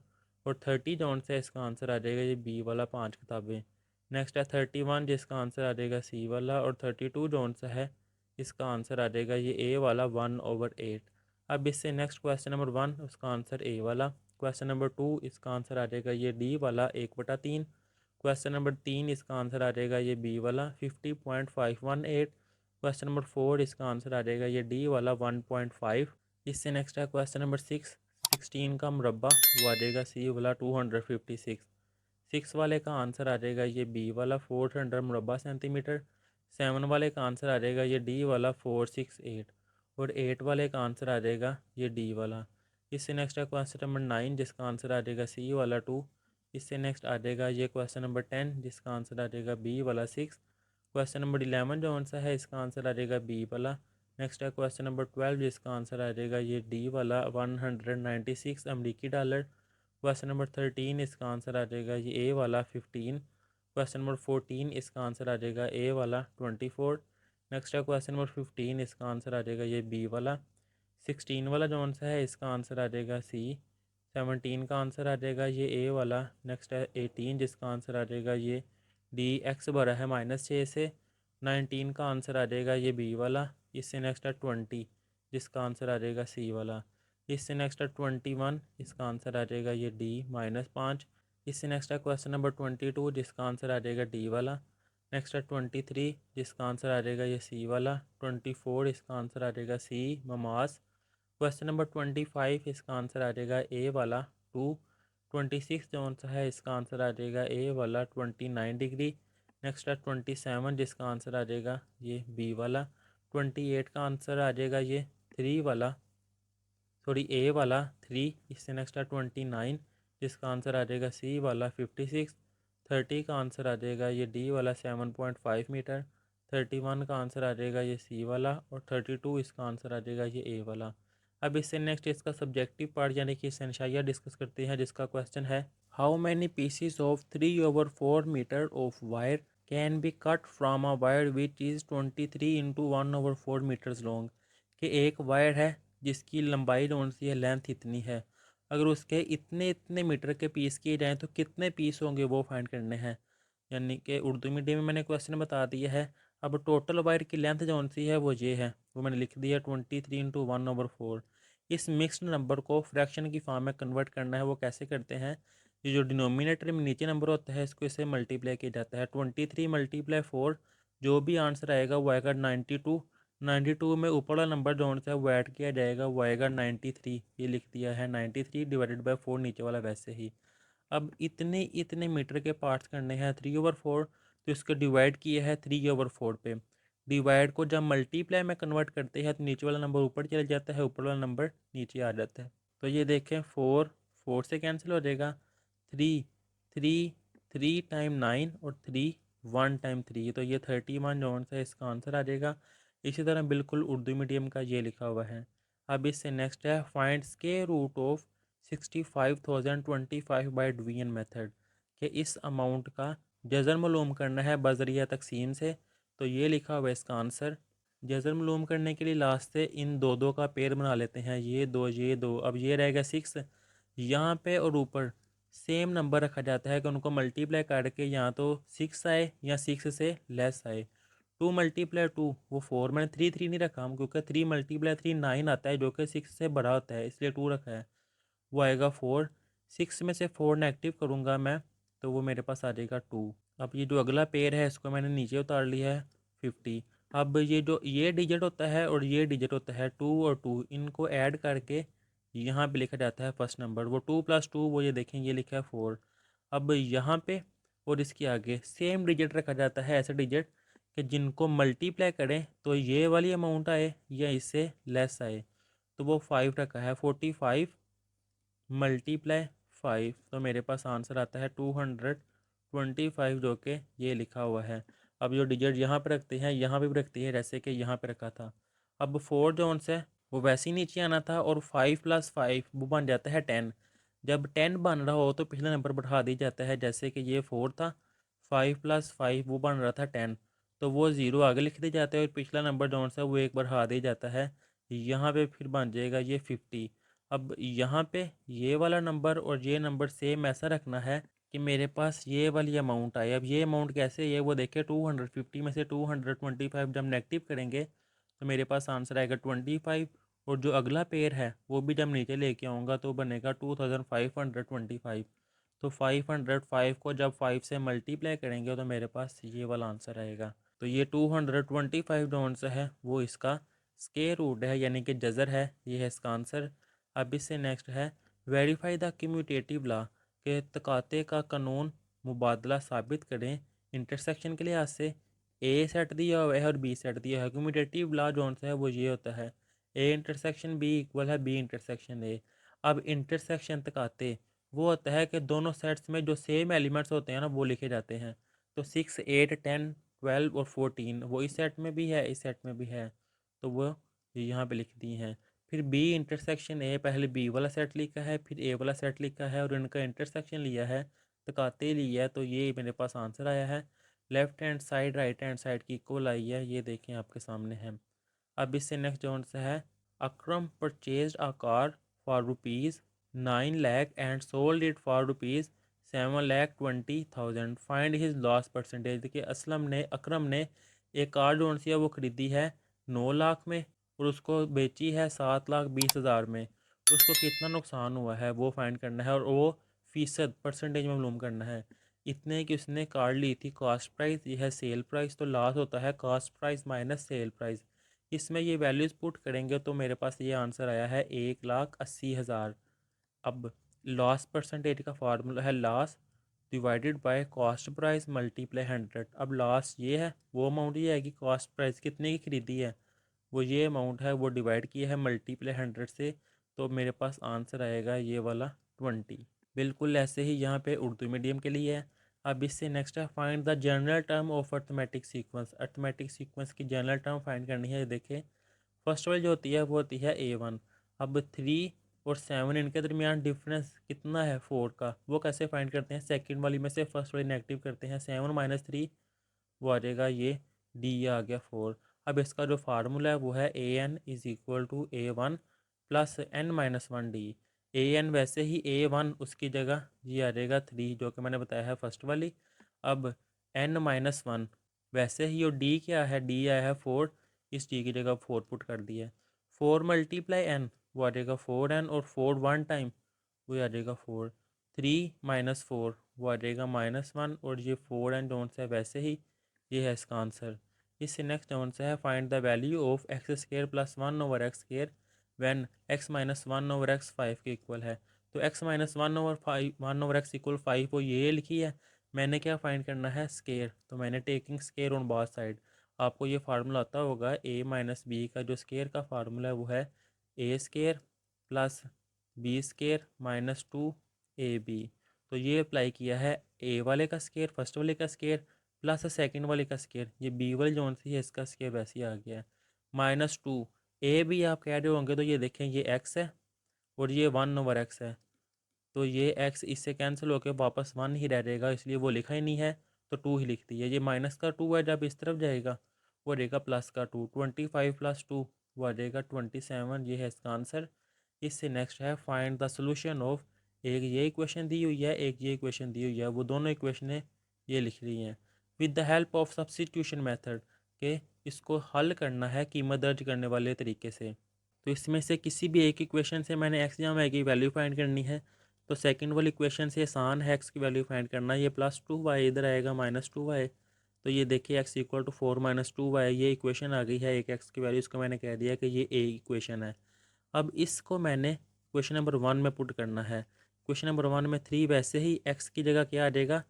और 30 जो आंसर है इसका आंसर आ जाएगा ये बी वाला 5 किताबें। नेक्स्ट है 31 जिसका आंसर आ जाएगा सी वाला। और 32 जो आंसर है इसका आंसर आ जाएगा ये ए वाला 1/8। अब इससे नेक्स्ट क्वेश्चन नंबर 1 उसका आंसर ए वाला। क्वेश्चन नंबर 2 इसका आंसर आ जाएगा ये डी वाला 1/3। क्वेश्चन नंबर 3 इसका आंसर आ जाएगा ये बी वाला 50.518। क्वेश्चन नंबर 4 इसका आंसर आ जाएगा ये डी वाला 1.5। इससे नेक्स्ट है क्वेश्चन नंबर 6। 16 का मुरब्बा वो आ जाएगा सी वाला 256। 6 वाले का आंसर आ जाएगा ये बी वाला 400 मुरब्बा सेंटीमीटर। 7 वाले का आंसर आ जाएगा ये डी वाला 468। और 8 वाले का आंसर आ जाएगा ये डी वाला। इससे नेक्स्ट है क्वेश्चन नंबर 9 जिसका आंसर आ जाएगा सी वाला 2। इससे नेक्स्ट आ जाएगा ये क्वेश्चन नंबर 10 जिसका आंसर आ जाएगा बी वाला 6। क्वेश्चन नंबर 11 जो आंसर है इसका आंसर आ जाएगा बी वाला। नेक्स्ट है क्वेश्चन नंबर 12 जिसका आंसर आ जाएगा ये डी वाला 196 अमेरिकी डॉलर। क्वेश्चन नंबर 13 इसका आंसर आ जाएगा ये ए वाला 15। क्वेश्चन नंबर 14 इसका आंसर आ जाएगा ए वाला 24। नेक्स्ट है क्वेश्चन नंबर 15 इसका आंसर आ जाएगा ये बी वाला। 16 वाला जो आंसर है इसका आंसर आ जाएगा सी। 17 का आंसर आ जाएगा ये ए वाला। नेक्स्ट है 18 जिसका आंसर आ जाएगा ये डी एक्स बड़ा है -6 से। 19 का आंसर आ जाएगा ये बी वाला। इससे नेक्स्ट है 20 जिसका आंसर आ जाएगा सी वाला। इससे नेक्स्ट है 21 इसका आंसर आ जाएगा ये डी -5। इससे नेक्स्ट है क्वेश्चन नंबर 22 जिसका आंसर आ जाएगा डी वाला। नेक्स्ट है 23, जिसका आंसर आ जाएगा ये सी वाला। 24, इसका आंसर आ जाएगा सी ममास। क्वेश्चन नंबर 25, इसका आंसर आ जाएगा ए वाला 2। 26 जो आंसर है इसका आंसर आ जाएगा ए वाला 29 डिग्री। नेक्स्ट है 27, जिसका आंसर आ जाएगा ये बी वाला। 28 का आंसर आ जाएगा ये 3 वाला, सॉरी ए वाला 3। इससे नेक्स्ट है 29, जिसका आंसर आ जाएगा सी वाला 56। 30 का आंसर आ जाएगा ये डी वाला 7.5 मीटर। 31 का आंसर आ जाएगा ये सी वाला, और 32 इसका आंसर आ जाएगा ये ए वाला। अब इससे नेक्स्ट इसका सब्जेक्टिव पार्ट यानी कि सेंशाइया डिस्कस करते हैं, जिसका क्वेश्चन है how many pieces of 3/4 metre of wire can be cut from a wire which is 23 × 1/4 metres long. कि एक वायर है जिसकी लंबाई कौन सी है, लेंथ इतनी है, अगर उसके इतने इतने मीटर के पीस किए जाएँ तो कितने पीस होंगे वो फाइंड करने हैं। यानी कि उर्दू मीडियम में मैंने क्वेश्चन बता दिया है। अब टोटल वायर की लेंथ कौन सी है वो ये है, वो मैंने लिख दिया 23 × 1/4। इस मिक्स्ड नंबर को फ्रैक्शन की फॉर्म में कन्वर्ट करना है, वो कैसे करते हैं। ये जो डिनोमिनेटर में नीचे नंबर होता है इसको इससे मल्टीप्लाई किया जाता है। 23 × 4, जो भी आंसर आएगा वो आएगा 92। 92 में ऊपर वाला नंबर जो सा है वो ऐड किया जाएगा, वो आएगा 93। ये लिख दिया है 93 डिवाइडेड बाई 4, नीचे वाला वैसे ही। अब इतने इतने मीटर के पार्ट्स करने हैं 3/4, तो इसको डिवाइड किया है 3/4 पे। डिवाइड को जब मल्टीप्लाई में कन्वर्ट करते हैं तो नीचे वाला नंबर ऊपर चला जाता है, ऊपर वाला नंबर नीचे आ जाता है। तो ये देखें 4 4 से कैंसिल हो जाएगा। 3 3 3 टाइम 9 और 3 1 टाइम 3, तो ये 31 जो है इसका आंसर आ जाएगा। इसी तरह बिल्कुल उर्दू मीडियम का ये लिखा हुआ है। अब इससे नेक्स्ट है find square root of 65,025 by division method. कि इस अमाउंट का जज़र मालूम करना है बजरिया तकसीम से। तो ये लिखा हुआ है इसका आंसर। जज़र मालूम करने के लिए लास्ट से इन दो दो का पेयर बना लेते हैं, ये दो ये दो। अब ये रहेगा 6, यहाँ पे और ऊपर सेम नंबर रखा जाता है कि उनको मल्टीप्लाई करके या तो 6 आए या 6 से लेस आए। 2 × 2 वो 4, मैंने 3 3 नहीं रखा हम, क्योंकि 3 × 3 9 आता है जो कि 6 से बड़ा होता है, इसलिए 2 रखा है। वो आएगा 4। 6 में से 4 नेगेटिव करूँगा मैं तो वो मेरे पास आ जाएगा 2। अब ये जो अगला पेयर है इसको मैंने नीचे उतार लिया है 50। अब ये जो ये डिजिट होता है और ये डिजिट होता है 2 और 2, इनको ऐड करके यहाँ पे लिखा जाता है फर्स्ट नंबर। वो 2 + 2 वो ये देखें ये लिखा है 4। अब यहाँ पे और इसके आगे सेम डिजिट रखा जाता है, ऐसे डिजिट कि जिनको मल्टीप्लाई करें तो ये वाली अमाउंट आए या इससे लेस आए। तो वो 5 रखा है, 45 मल्टीप्लाई 5, तो मेरे पास आंसर आता है 225, जो कि ये लिखा हुआ है। अब जो डिजिट यहाँ पे रखते हैं यहाँ पे भी रखती है, जैसे कि यहाँ पे रखा था। अब 4 जो उनसे वो वैसे ही नीचे आना था, और 5 + 5 वो बन जाता है 10। जब 10 बन रहा हो तो पिछला नंबर बढ़ा दिया जाता है, जैसे कि ये 4 था, 5 + 5 वो बन रहा था 10, तो वो 0 आगे लिख दिया जाता है और पिछला नंबर जो सा वो एक बढ़ा दिया जाता है। यहाँ पे फिर बन जाएगा ये 50। अब यहाँ पे ये वाला नंबर और ये नंबर सेम ऐसा रखना है कि मेरे पास ये वाली अमाउंट आए। अब ये अमाउंट कैसे है वो देखें, 250 में से 225 जब नेगेटिव करेंगे तो मेरे पास आंसर आएगा 25। और जो अगला पेयर है वो भी जब नीचे लेके आऊँगा तो बनेगा 2525। तो 505 को जब 5 से मल्टीप्लाई करेंगे तो मेरे पास ये वाला आंसर आएगा। तो ये 225 जो आंसर है वो इसका स्क्वायर रूट है, यानी कि जज़र है, ये है इसका आंसर। अब इससे नेक्स्ट है वेरीफाई द कम्यूटेटिव लॉ। के तकाते का कानून मुबादला साबित करें इंटरसेक्शन के लिहाज से। ए सेट दिया हुआ है और बी सेट दिया है। कम्यूटेटिव लॉ जो है वो ये होता है ए इंटरसेक्शन बी इक्वल है बी इंटरसेक्शन ए। अब इंटरसेक्शन तकाते वो होता है कि दोनों सेट्स में जो सेम एलिमेंट्स होते हैं ना वो लिखे जाते हैं। तो 6 8 10 12 और 14 वो इस सेट में भी है इस सेट में भी है, तो वो यहाँ पे लिख दी हैं। फिर बी इंटरसेक्शन ए, पहले बी वाला सेट लिखा है फिर ए वाला सेट लिखा है और इनका इंटरसेक्शन लिया है, तकाते लिया है, तो ये मेरे पास आंसर आया है। Left hand side right hand side की इक्वल आई है, ये देखें आपके सामने है। अब इससे नेक्स्ट जोन से है Akram purchase a car for rupees 9 lakh and sold it for rupees 7,20,000। Find his loss percentage. देखिए अक्रम ने एक कार जो सी है वो ख़रीदी है 9 लाख में और उसको बेची है 7,20,000 में। उसको कितना नुकसान हुआ है वो फाइंड करना है, और वो फ़ीसद परसेंटेज में मालूम करना है। इतने की उसने कार ली थी कॉस्ट प्राइस, ये है सेल प्राइस, तो लॉस होता है cost price minus sale price. इसमें ये वैल्यूज़ पुट करेंगे तो मेरे पास ये आंसर आया है 1,80,000। अब लॉस परसेंटेज का फार्मूला है loss divided by cost price multiply 100। अब लॉस ये है, वो अमाउंट ये है कि कॉस्ट प्राइस कितने की खरीदी है, वो ये अमाउंट है, वो डिवाइड किया है मल्टीप्लाई 100 से, तो मेरे पास आंसर आएगा ये वाला 20। बिल्कुल ऐसे ही यहाँ पे उर्दू मीडियम के लिए है। अब इससे नेक्स्ट है find the general term of arithmetic sequence. Arithmetic sequence की जनरल टर्म फाइंड करनी है। देखें फर्स्ट वाली जो होती है वो होती है A1। अब 3 और 7 इनके दरमियान डिफरेंस कितना है 4 का, वो कैसे फाइंड करते हैं। सेकंड वाली में से फर्स्ट वाली नेगेटिव करते हैं, 7 - 3 वो आ जाएगा ये डी आ गया 4। अब इसका जो फार्मूला है वो है AN = A1 + N-1D। AN वैसे ही A1 उसकी जगह ये आ जाएगा 3 जो कि मैंने बताया है फर्स्ट वाली। अब N-1 वैसे ही, और डी क्या है, डी आया है 4, इस डी की जगह 4 पुट कर दिया। 4 × N वो आ जाएगा 4N, और 4 1 टाइम वो आ जाएगा 4। 3 - 4 वो आ जाएगा -1, और ये 4N जोन से वैसे ही ये है इसका आंसर। इससे नेक्स्ट जोन से है find the value of x² + 1/x² when x - 1/x 5 के इक्वल है। तो x - 1/x = 5 वो ये लिखी है, मैंने क्या फाइंड करना है स्केयर, तो मैंने taking square on both side. आपको ये फार्मूला आता होगा a - b का, जो स्केयर का फार्मूला है वो है a² + b² - 2ab। तो ये अप्लाई किया है ए वाले का स्केयर, फर्स्ट वाले का स्केयर, प्लस सेकंड वाले का स्केयर, ये बी वाले जोन से है इसका स्केयर वैसे ही आ गया है -2। ए भी आप कह रहे होंगे तो ये देखें ये एक्स है और ये 1/x है, तो ये एक्स इससे कैंसिल होकर वापस 1 ही रह जाएगा, इसलिए वो लिखा ही नहीं है, तो 2 ही लिख दिया। ये -2 है, जब इस तरफ जाएगा वो रहेगा +2। 25 + 2 वो आ जाएगा 27, ये है इसका आंसर। इससे नेक्स्ट है फाइंड द सोल्यूशन ऑफ, एक ये इक्वेशन दी हुई है, एक ये इक्वेशन दी हुई है, वो दोनों इक्वेशनें ये लिख रही हैं with the help of substitution method के, इसको हल करना है कीमत दर्ज करने वाले तरीके से। तो इसमें से किसी भी एक इक्वेशन से मैंने एक्स या वाई की वैल्यू फाइंड करनी है। तो सेकंड वाली इक्वेशन से आसान है एक्स की वैल्यू फाइंड करना, ये +2y इधर आएगा -2y। तो ये देखिए x = 4 - 2y, ये इक्वेशन आ गई है एक एक्स की वैल्यू, इसको मैंने कह दिया कि ये ए इक्वेशन है। अब इसको मैंने क्वेश्चन नंबर 1 में पुट करना है। क्वेश्चन नंबर 1 में 3 वैसे ही x की जगह क्या आ जाएगा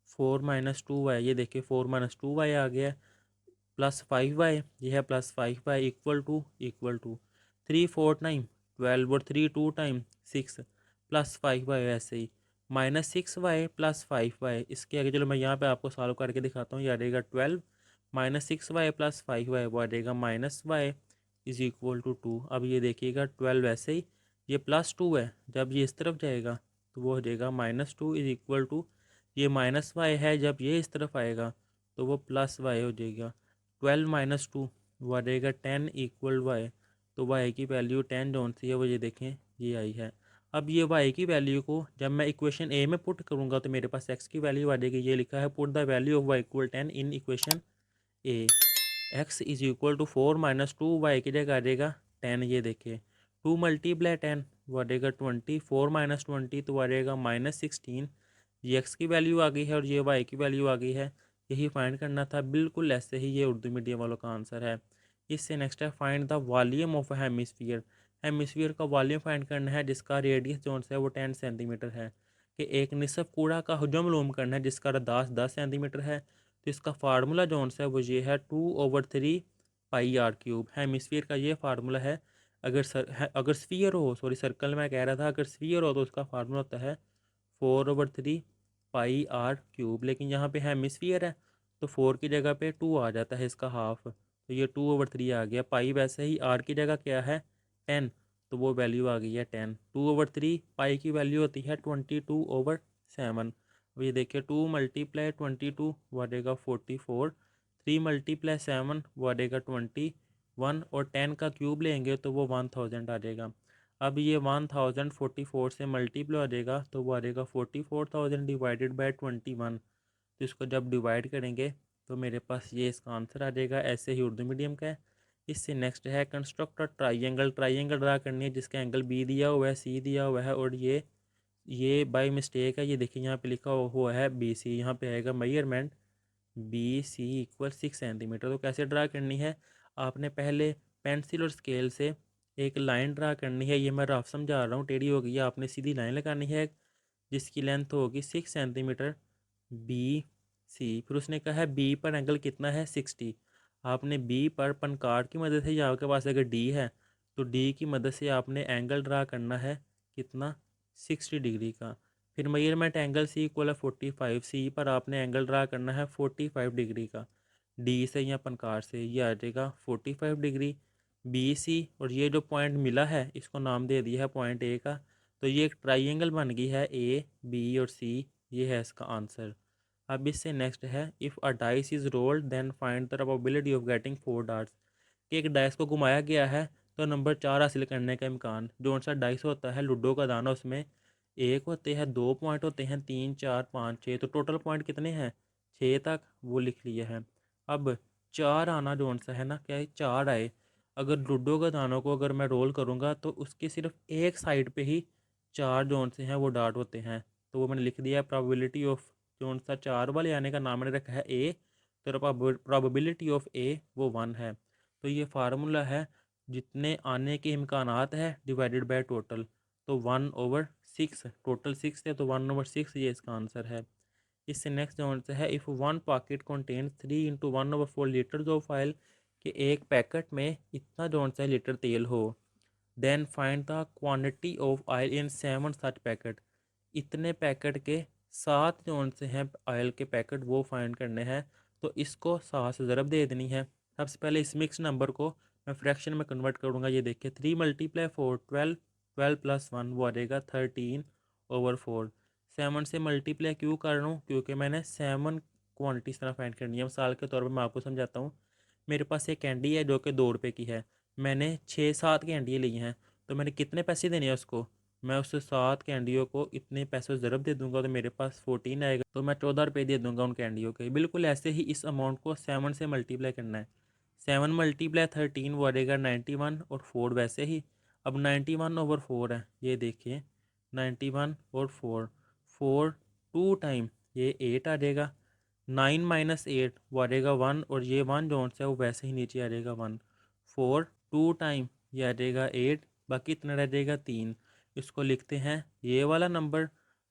4 - 2y, ये देखिए 4 - 2y आ गया, +5y, ये है +5y = 3 4 टाइम 12 और 3 2 टाइम 6 +5y, वैसे ही -6y + 5y। इसके आगे चलो मैं यहाँ पे आपको सॉल्व करके दिखाता हूँ। ये आ जाएगा 12 -6y + 5y वो आ जाएगा -y = 2। अब ये देखिएगा 12 वैसे ही, ये +2 है, जब ये इस तरफ जाएगा तो वो हो जाएगा -2 = ये -y है, जब ये इस तरफ आएगा तो वो +y हो जाएगा। 12 - 2 वो आ जाएगा 10 = y। तो y की वैल्यू 10 जोन सी है वो ये देखें ये आई है। अब ये y की वैल्यू को जब मैं इक्वेशन ए में पुट करूँगा तो मेरे पास x की वैल्यू आ जाएगी, ये लिखा है put the value of y = 10 in equation A. x = 4 - 2y की जगह आ जाएगा 10, ये देखिए 2 × 10 वो आ जाएगा 20, 4 - 20 तो आ जाएगा -16। ये x की वैल्यू आ गई है और ये y की वैल्यू आ गई है, यही फाइंड करना था। बिल्कुल ऐसे ही ये उर्दू मीडियम वालों का आंसर है। इससे नेक्स्ट है find the volume of hemisphere. Hemisphere का वॉल्यूम फाइंड करना है जिसका रेडियस जोन से है वो 10 सेंटीमीटर है। कि एक निसफ कूड़ा का हुजम मालूम करना है जिसका रदास 10 सेंटीमीटर है। तो इसका फार्मूला जोन सा है वो ये है 2/3 πr³ हेमिस्फीयर का ये फार्मूला है। अगर स्फीयर हो, सॉरी सर्कल में कह रहा था, अगर स्फीयर हो तो उसका फार्मूला होता है 4/3 πr³। लेकिन यहाँ पे हेमिस्फीयर है तो 4 की जगह पे 2 आ जाता है, इसका हाफ, तो ये 2/3 आ गया। पाई वैसे ही आर की जगह क्या है 10, तो वो वैल्यू आ गई है 10। 2/3 पाई की वैल्यू होती है 22/7। अब ये देखिए 2 × 22 वो आ जाएगा 44, 3 × 7 वो आ जाएगा 21, और 10 का क्यूब लेंगे तो वो 1000 आ जाएगा। अब ये 1044 से मल्टीप्लाई हो जाएगा तो वो आ जाएगा 44,000 डिवाइडेड बाई 21। तो इसको जब डिवाइड करेंगे तो मेरे पास ये इसका आंसर आ जाएगा। ऐसे ही उर्दू मीडियम का है। इससे नेक्स्ट है कंस्ट्रक्ट ट्राइंगल। ट्राइंगल ड्रा करनी है जिसका एंगल बी दिया हुआ है, सी दिया हुआ है और ये ये बाय मिस्टेक है, ये देखिए यहाँ पे लिखा हुआ है बी सी, यहाँ पे आएगा measurement B C equal 6 centimetre. तो कैसे ड्रा करनी है, आपने पहले पेंसिल और स्केल से एक लाइन ड्रा करनी है। ये मैं रफ समझा रहा हूँ, टेढ़ी होगी, आपने सीधी लाइन लगानी है जिसकी लेंथ होगी 6 सेंटीमीटर बी सी। फिर उसने कहा है बी पर एंगल कितना है 60। आपने बी पर पनकार्ड की मदद से, या आपके पास अगर डी है तो डी की मदद से आपने एंगल ड्रा करना है कितना 60 डिग्री का। फिर मेजरमेंट एंगल सी इक्वल है 45, सी पर आपने एंगल ड्रा करना है 45 डिग्री का। डी से या पनकार से ये आ जाएगा 45 डिग्री बी सी। और ये जो पॉइंट मिला है इसको नाम दे दिया है पॉइंट ए का। तो ये एक ट्राइंगल बन गई है ए बी और सी, ये है इसका आंसर। अब इससे नेक्स्ट है, if a dice is rolled then find the probability of getting 4 darts. कि एक डाइस को घुमाया गया है तो नंबर 4 हासिल करने का इम्कान। जो सा डाइस होता है लूडो का दाना, उसमें एक होते हैं, 2 पॉइंट होते हैं, 3 4 5 6, तो टोटल पॉइंट कितने हैं 6 तक, वो लिख लिए हैं। अब 4 आना जो सा है ना, क्या है 4 आए, अगर लूडो का दानों को अगर मैं रोल करूँगा तो उसकी सिर्फ एक साइड पे ही 4 जोन से हैं वो डार्ट होते हैं। तो वो मैंने लिख दिया है प्रोबेबिलिटी ऑफ जोन सा 4 वाले आने का नाम मैंने रखा है ए। तो प्रोबेबिलिटी ऑफ ए वो 1 है। तो ये फार्मूला है, जितने आने के इम्कानात है डिवाइडेड बाय टोटल। तो 1/6, टोटल 6 है तो 1/6 ये इसका आंसर है। इससे नेक्स्ट जो आंसर है, if one pocket contains 3 × 1/4 litres of oil, कि एक पैकेट में इतना जो सा लीटर तेल हो। Then find the quantity of oil in 7 such packet. इतने पैकेट के 7 जो से हैं ऑयल के पैकेट वो फाइंड करने हैं। तो इसको 7 से ज़रब दे देनी है। सबसे पहले इस मिक्स नंबर को मैं फ्रैक्शन में कन्वर्ट करूँगा। ये देखिए 3 × 4 12, 12 + 1 वो आ जाएगा 13/4। 7 से मल्टीप्लाई क्यों कर रहा हूँ, क्योंकि मैंने 7 क्वान्टिटी इस तरह फाइंड करनी है। मिसाल के तौर पर मैं आपको समझाता हूँ। मेरे पास एक कैंडी है जो कि 2 रुपये की है, मैंने 6 7 कैंडियाँ ली हैं, तो मैंने कितने पैसे देने हैं उसको, मैं उस 7 कैंडियों को इतने पैसों से ज़रब दे दूंगा तो मेरे पास 14 आएगा, तो मैं 14 रुपये दे दूंगा उन कैंडियों के। बिल्कुल ऐसे ही इस अमाउंट को 7 से मल्टीप्लाई करना है। 7 × 13 वो आएगा 91, और 4 वैसे ही। अब 91/4 है, ये देखिए 91/4, 4 2 टाइम ये 8 आ जाएगा। 9 - 8 वो आ जाएगा 1, और ये 1 जो है वो वैसे ही नीचे आ जाएगा 1। 4 2 टाइम ये आ जाएगा 8, बाकी इतना रह जाएगा 3। इसको लिखते हैं ये वाला नंबर,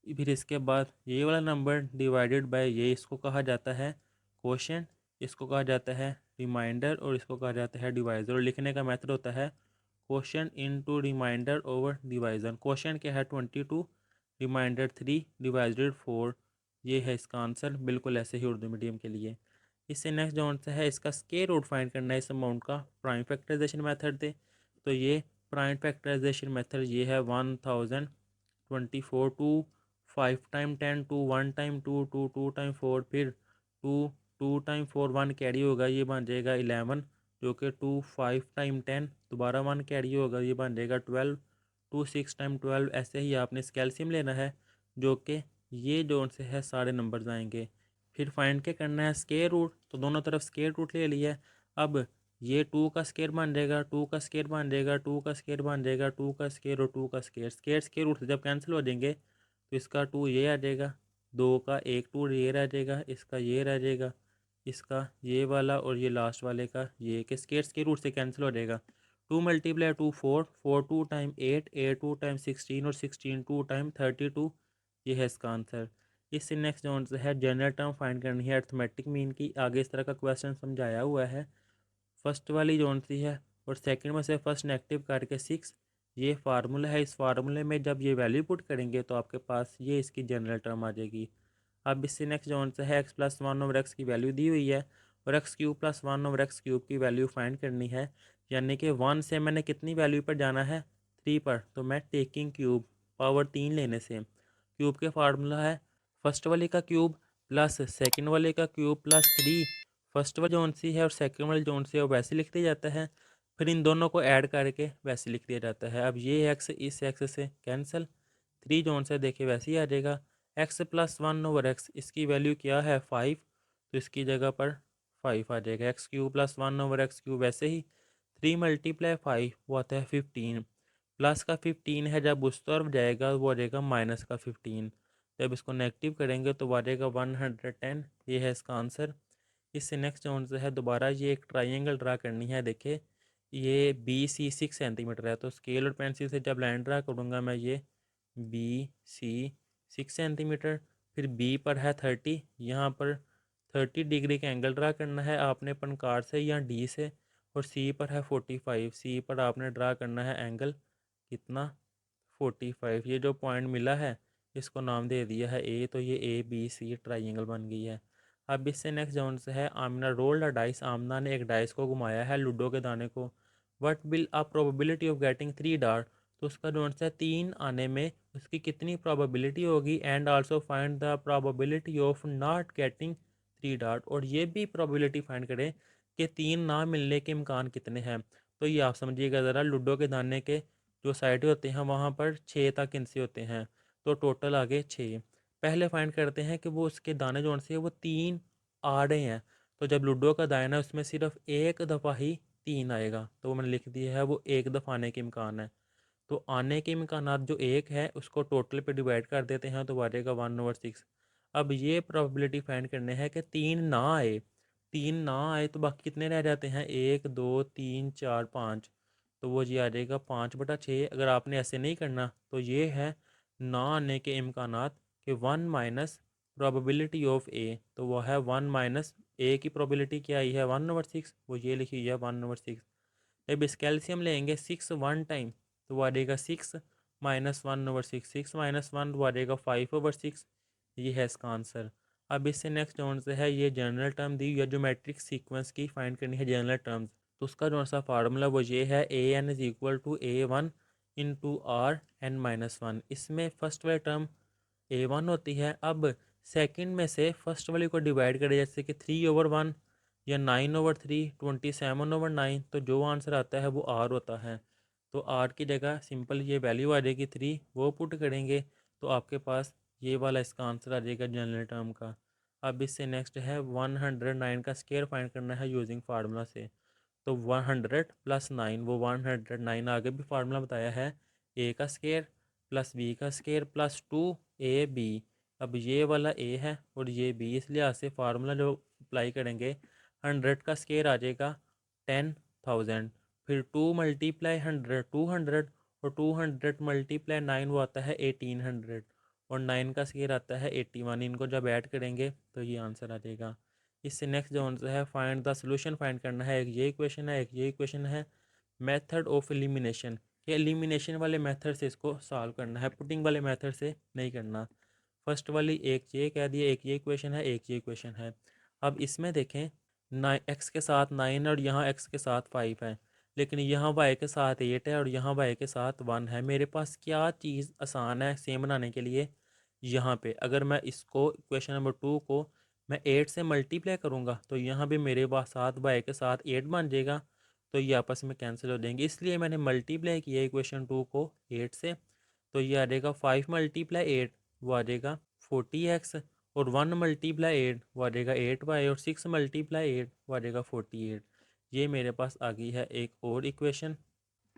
फिर इसके बाद ये वाला नंबर डिवाइडेड बाय ये, इसको कहा जाता है क्वोशिएंट, इसको कहा जाता है रिमाइंडर, और इसको कहा जाता है डिवाइज़र। और लिखने का मेथड होता है quotient into remainder over divisor. Quotient क्या है 22, रिमाइंडर 3, डिवाइडेड 4। ये है इसका आंसर, बिल्कुल ऐसे ही उर्दू मीडियम के लिए। इससे नेक्स्ट जो आंसर है, इसका स्क्वायर रूट फाइंड करना है इस अमाउंट का प्राइम फैक्टराइजेशन मेथड से। तो ये प्राइम फैक्टराइजेशन मेथड ये है 1024 to 5 time 10 to 1 time 2 to 2 time 4, फिर 2 2 टाइम 4 1 कैरी होगा, ये बन जाएगा 11, जो कि 2 5 टाइम 10 दोबारा 1 कैरी होगा, ये बन जाएगा 12, 2 6 टाइम 12। ऐसे ही आपने कैल्शियम लेना है, जो कि ये जो से है सारे नंबर्स आएंगे। फिर फाइंड के करना है स्क्वायर रूट, तो दोनों तरफ स्क्वायर रूट ले लिया। अब ये 2 का स्क्वायर बन जाएगा, 2 का स्क्वायर बन जाएगा, 2 का स्क्वायर बन जाएगा, 2 का स्क्वायर और 2 का स्क्वायर। स्क्वायर स्क्वायर रूट से जब कैंसिल हो जाएंगे तो इसका 2 ये आ जाएगा, 2 का एक 2 ये रह जाएगा, इसका ये रह जाएगा, इसका ये वाला, और ये लास्ट वाले का ये, कि स्क्वायर स्क्वायर रूट से कैंसिल हो जाएगा। 2 × 2 4, 4 2 टाइम 8, 8 2 टाइम 16, और 16 2 टाइम 32। ये है इसका आंसर। इससे नेक्स्ट जो आंसर है, जनरल टर्म फाइंड करनी है अर्थमेटिक मीन की। आगे इस तरह का क्वेश्चन समझाया हुआ है। फर्स्ट वाली जो सी है और सेकंड में से फर्स्ट नेगेटिव करके 6, ये फार्मूला है। इस फार्मूले में जब ये वैल्यू पुट करेंगे तो आपके पास ये इसकी जनरल टर्म आ जाएगी। अब इससे नेक्स्ट जो आंसर है, x+1/x की वैल्यू दी हुई है, और x³ + 1/x³ की वैल्यू फाइंड करनी है। यानी कि 1 से मैंने कितनी वैल्यू पर जाना है 3 पर, तो मैं टेकिंग क्यूब पावर 3 लेने से। क्यूब के फार्मूला है फर्स्ट वाले का क्यूब प्लस सेकंड वाले का क्यूब प्लस 3। फर्स्ट वाली जोन सी है और सेकंड वाली जोन सी है वो वैसे लिख दिया जाता है, फिर इन दोनों को ऐड करके वैसे लिख दिया जाता है। अब ये एक्स इस एक्स से कैंसिल, 3 जोन से देखिए वैसे ही आ जाएगा। x+1/x, इसकी वैल्यू क्या है 5, तो इसकी जगह पर 5 आ जाएगा। x³ + 1/x³ वैसे ही 3 × 5 वो आता है 15, प्लस का 15 है, जब उस तरफ जाएगा वो आ जाएगा माइनस का 15। जब इसको नेगेटिव करेंगे तो आ जाएगा 110। ये है इसका आंसर। इससे नेक्स्ट जो आंसर है, दोबारा ये एक ट्राइंगल ड्रा करनी है। देखिए ये बी सी 6 सेंटीमीटर है, तो स्केल और पेंसिल से जब लाइन ड्रा करूँगा मैं, ये बी सी 6 सेंटीमीटर, फिर बी पर है 30, यहाँ पर 30 डिग्री का एंगल ड्रा करना है आपने अपन कार्ड से या डी से, और सी पर है 45, सी पर आपने ड्रा करना है एंगल कितना 45। ये जो पॉइंट मिला है इसको नाम दे दिया है ए, तो ये ए बी सी ट्राइंगल बन गई है। अब इससे नेक्स्ट जोन से है, आमना रोल्ड अ डाइस, आमना ने एक डाइस को घुमाया है लूडो के दाने को। What will a probability of getting 3 dart, तो उसका जोन से 3 आने में उसकी कितनी प्रोबेबिलिटी होगी, and also find the probability of not getting 3 dart, और ये भी प्रोबेबिलिटी फाइंड करें कि 3 ना मिलने के इम्कान कितने हैं। तो ये आप समझिएगा ज़रा, लूडो के दाने के जो साइड होते हैं वहाँ पर 6 तक हिस्से होते हैं, तो टोटल आ गए 6। पहले फाइंड करते हैं कि वो उसके दाने जोन से वो 3 आ रहे हैं। तो जब लूडो का दाना है उसमें सिर्फ एक दफ़ा ही 3 आएगा, तो वो मैंने लिख दिया है वो एक दफ़ा आने के इम्कान है। तो आने के इम्कानात जो एक है उसको टोटल पे डिवाइड कर देते हैं, तो बढ़ेगा 1/6। अब ये प्रोबेबिलिटी फाइंड करने हैं कि 3 ना आए, 3 ना आए तो बाकी कितने रह जाते हैं, 1 2 3 4 5, तो वो जी आ जाएगा 5/6। अगर आपने ऐसे नहीं करना तो ये है ना आने के इम्कानात कि 1 माइनस प्रोबेबिलिटी ऑफ ए, तो वो है 1 माइनस ए की प्रोबेबिलिटी क्या आई है 1/6, वो ये लिखी हुई है 1/6। जब इस कैल्शियम लेंगे 6 वन टाइम, तो वो आ जाएगा 6 माइनस 1/6, 6 माइनस 1 तो आ जाएगा 5/6। ये है इसका आंसर। अब इससे नेक्स्ट जोन से है, ये जनरल टर्म दी या ज्योमेट्रिक सीक्वेंस की फाइंड करनी है जनरल टर्म्स। तो उसका जो सा फार्मूला वो ये है, A N is equal to A1 into R n-1। इसमें फर्स्ट वाली टर्म A1 होती है। अब सेकंड में से फर्स्ट वाली को डिवाइड करें, जैसे कि 3/1 या 9/3, 27/9, तो जो आंसर आता है वो R होता है। तो R की जगह सिंपल ये वैल्यू आ जाएगी 3, वो पुट करेंगे तो आपके पास ये वाला इसका आंसर आ जाएगा जनरल टर्म का। अब इससे नेक्स्ट है 109 का स्केयर फाइंड करना है यूजिंग फार्मूला से। तो 100 प्लस 9, वो 109 आगे भी फार्मूला बताया है, ए का स्केयर प्लस बी का स्केयर प्लस 2ab। अब ये वाला ए है और ये बी, इस लिहाज से फार्मूला जो अप्लाई करेंगे, 100 का स्केयर आ जाएगा 10,000, फिर 2 मल्टीप्लाई 100 200, और 200 मल्टीप्लाई 9 वो आता है 1800, और 9 का स्केयर आता है 81। इनको जब ऐड करेंगे तो ये आंसर आ जाएगा। इससे नेक्स्ट जो आंसर है, फाइंड द सोल्यूशन फाइंड करना है। एक ये इक्वेशन है, एक ये इक्वेशन है। मेथड ऑफ एलिमिनेशन, ये एलिमिनेशन वाले मेथड से इसको सॉल्व करना है, पुटिंग वाले मेथड से नहीं करना। फर्स्ट वाली एक ये कह दिया, एक ये इक्वेशन है, एक ये इक्वेशन है। अब इसमें देखें, एक्स के साथ 9 और यहाँ एक्स के साथ 5 है, लेकिन यहाँ वाई के साथ 8 है और यहाँ वाई के साथ 1 है। मेरे पास क्या चीज़ आसान है सेम बनाने के लिए, यहाँ पे अगर मैं इसको इक्वेशन नंबर 2 को मैं 8 से मल्टीप्लाई करूँगा तो यहाँ भी मेरे पास साथ वाई के साथ 8 बन जाएगा, तो ये आपस में कैंसिल हो जाएंगे, इसलिए मैंने मल्टीप्लाई किया इक्वेशन 2 को 8 से। तो ये आ जाएगा 5 × 8 वो आ जाएगा 40x, और 1 × 8 वो आ जाएगा 8y, और 6 × 8 वो आ जाएगा 48। ये मेरे पास आ गई है एक और इक्वेशन।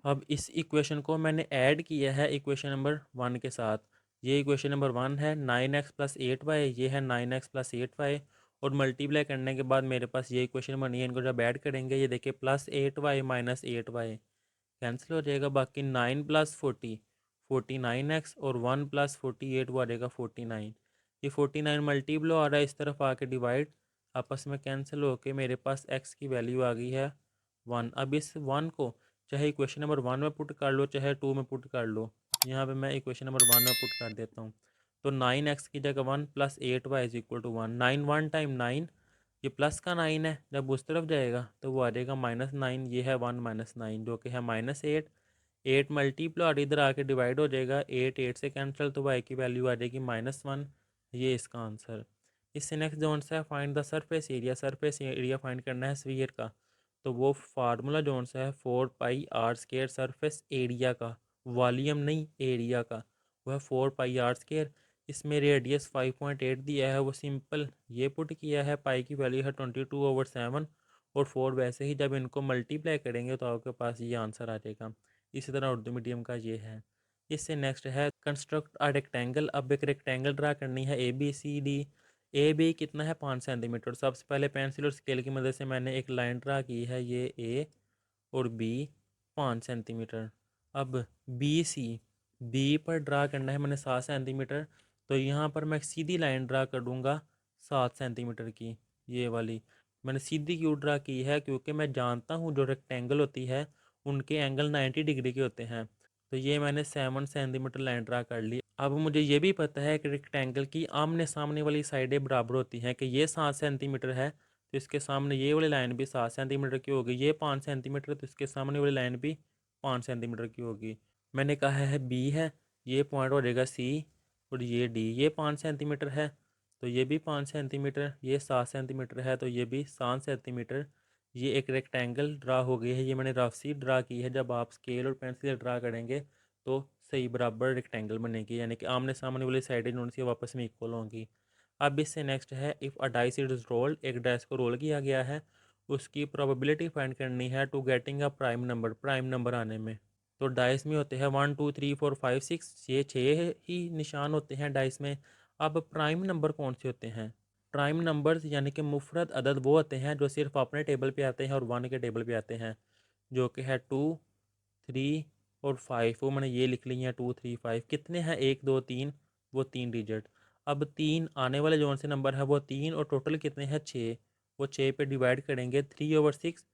अब इस इक्वेशन को मैंने ऐड किया है इक्वेशन नंबर 1 के साथ। ये इक्वेशन नंबर 1 है 9x प्लस 8y, ये है 9x प्लस 8y, और मल्टीप्लाई करने के बाद मेरे पास ये इक्वेशन बनी है। इनको जब ऐड करेंगे, ये देखिए plus 8y minus 8y cancel हो जाएगा, बाकी 9 प्लस 40 49x, और 1 प्लस 48 वो आ जाएगा 49। ये 49 मल्टीप्लो आ रहा है, इस तरफ आके डिवाइड आपस में कैंसिल होके मेरे पास x की वैल्यू आ गई है 1। अब इस 1 को चाहे इक्वेशन नंबर 1 में पुट कर लो चाहे 2 में पुट कर लो, यहाँ पे मैं इक्वेशन नंबर 1 में पुट कर देता हूँ। तो 9x की जगह 1 plus 8y is equal to 1। 9 1 time 9, ये प्लस का 9 है, जब उस तरफ जाएगा तो वो आ जाएगा -9। ये है 1 -9 जो कि है -8। 8 मल्टीप्लाई इधर आके डिवाइड हो जाएगा, 8 8 से कैंसिल, तो वाई की वैल्यू आ जाएगी -1। ये इसका आंसर। इससे नेक्स्ट जोन से है, find the surface area. Surface area find करना है स्फीयर का, तो वो फार्मूला जोन सा है 4πr² सरफेस एरिया का, वॉल्यूम नहीं एरिया का, वो है 4πr²। इसमें रेडियस 5.8 दिया है, वो सिंपल ये पुट किया है, पाई की वैल्यू है 22/7, और 4 वैसे ही जब इनको मल्टीप्लाई करेंगे तो आपके पास ये आंसर आ जाएगा। इसी तरह उर्दू मीडियम का ये है। इससे नेक्स्ट है कंस्ट्रक्ट अ रेक्टेंगल। अब एक रेक्टेंगल ड्रा करनी है ABCD। ए बी कितना है 5 सेंटीमीटर। सबसे पहले पेंसिल और स्केल की मदद से मैंने एक लाइन ड्रा की है, ये A और B 5 सेंटीमीटर। अब बी पर ड्रा करना है मैंने 7 सेंटीमीटर, तो यहाँ पर मैं सीधी लाइन ड्रा कर दूँगा 7 सेंटीमीटर की, ये वाली। मैंने सीधी क्यों ड्रा की है, क्योंकि मैं जानता हूँ जो रेक्टेंगल होती है उनके एंगल 90 डिग्री के होते हैं। तो ये मैंने 7 सेंटीमीटर लाइन ड्रा कर ली। अब मुझे ये भी पता है कि रेक्टेंगल की आमने सामने वाली साइडें बराबर होती हैं, कि ये 7 सेंटीमीटर है तो इसके सामने ये वाली लाइन भी 7 सेंटीमीटर की होगी। ये 5 सेंटीमीटर तो इसके सामने वाली लाइन भी 5 सेंटीमीटर की होगी। मैंने कहा है बी है, ये पॉइंट हो जाएगा सी, और ये डी। ये 5 सेंटीमीटर है तो ये भी 5 सेंटीमीटर। ये 7 सेंटीमीटर है तो ये भी 7 सेंटीमीटर। ये एक रेक्टेंगल ड्रा हो गई है। ये मैंने रफ सी ड्रा की है। जब आप स्केल और पेंसिल ड्रा करेंगे तो सही बराबर रेक्टेंगल बनेगी, यानी कि आमने सामने वाली साइडें जो सी वापस में इक्वल होंगी। अब इससे नेक्स्ट है if a dice is rolled. एक डाइस को रोल किया गया है, उसकी प्रोबेबिलिटी फाइंड करनी है to getting a prime number, prime number आने में। तो डाइस में होते हैं 1 2 3 4 5 6, ये 6 ही निशान होते हैं डाइस में। अब प्राइम नंबर कौन से होते हैं? प्राइम नंबर्स यानी कि मुफरद अदद वो होते हैं जो सिर्फ अपने टेबल पे आते हैं और 1 के टेबल पे आते हैं, जो कि है 2 3 और 5। वो मैंने ये लिख ली है 2 3 5। कितने हैं? 1 2 3, वो 3 डिजिट। अब 3 आने वाले जौन से नंबर है वो 3, और टोटल कितने हैं 6। वो 6 पे डिवाइड करेंगे 3/6,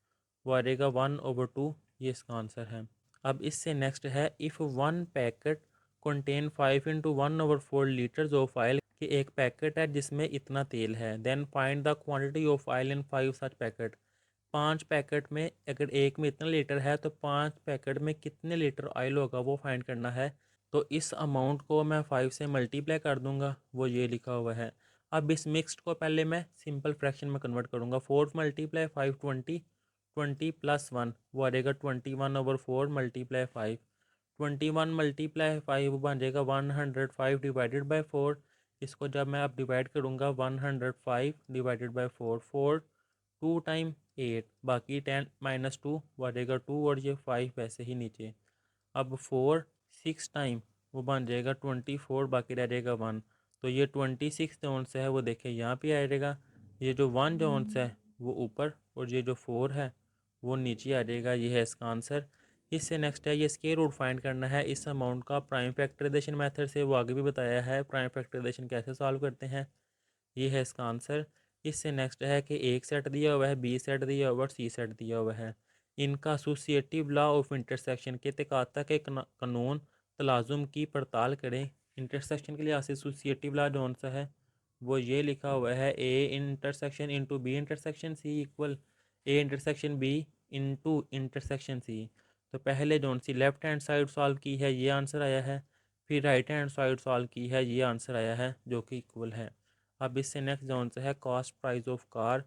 वो आ जाएगा 1/2। ये इसका आंसर है। अब इससे नेक्स्ट है if one packet contain 5 × 1/4 litres of oil, कि एक पैकेट है जिसमें इतना तेल है। Then find the quantity of oil in 5 such packet. 5 packet में अगर एक में इतना लीटर है तो 5 पैकेट में कितने लीटर ऑयल होगा वो फाइंड करना है। तो इस अमाउंट को मैं 5 से मल्टीप्लाई कर दूंगा, वो ये लिखा हुआ है। अब इस मिक्स्ड को पहले मैं सिंपल फ्रैक्शन में कन्वर्ट करूंगा। 4 × 5 20, 20 + 1 वो आ जाएगा 21/4 × 5। 21 × 5 बन जाएगा 105 डिवाइडेड बाई 4। इसको जब मैं अब डिवाइड करूँगा 105 डिवाइडेड बाई 4, 4 2 टाइम 8, बाकी 10 - 2 बढ़ेगा 2, और ये 5 वैसे ही नीचे। अब 4 6 टाइम वो बन जाएगा 24, बाकी रह जाएगा 1। तो ये 26 जो से है वो देखें यहाँ पे आ जाएगा। ये जो 1 जो है वो ऊपर, और ये जो 4 है वो नीचे आ जाएगा। ये है इसका आंसर। इससे नेक्स्ट है ये स्क्वायर रूट फाइंड करना है इस अमाउंट का प्राइम फैक्टराइजेशन मेथड से। वो आगे भी बताया है प्राइम फैक्टराइजेशन कैसे सॉल्व करते हैं। ये है इसका आंसर। इससे नेक्स्ट है कि एक सेट दिया हुआ है, बी सेट दिया हुआ है और सी सेट दिया हुआ है। इनका एसोसिएटिव लॉ ऑफ इंटरसेक्शन के तकाता के कानून तलाजुम की पड़ताल करें। इंटरसेक्शन के लिहाज से एसोसिएटिव लॉ कौन सा है, वो ये लिखा हुआ है A intersection into B intersection C equal A intersection B into intersection C. तो पहले जो C left hand side solve की है ये आंसर आया है, फिर राइट हैंड साइड सॉल्व की है ये आंसर आया है, जो कि इक्वल है। अब इससे नेक्स्ट जोन से है कॉस्ट प्राइस ऑफ कार,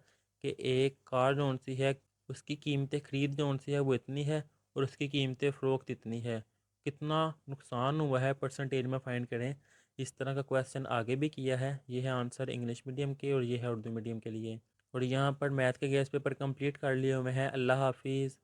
कि एक कार जोन सी है उसकी कीमतें खरीद जोन सी है वो इतनी है, और उसकी कीमतें फ़रोख्त इतनी है। कितना नुकसान हुआ है परसेंटेज में फाइंड करें। इस तरह का क्वेश्चन आगे भी किया है। ये है आंसर इंग्लिश मीडियम के, और ये है उर्दू मीडियम के लिए। और यहाँ पर मैथ के गैस पेपर कंप्लीट कर लिए हुए हैं। अल्लाह हाफिज़।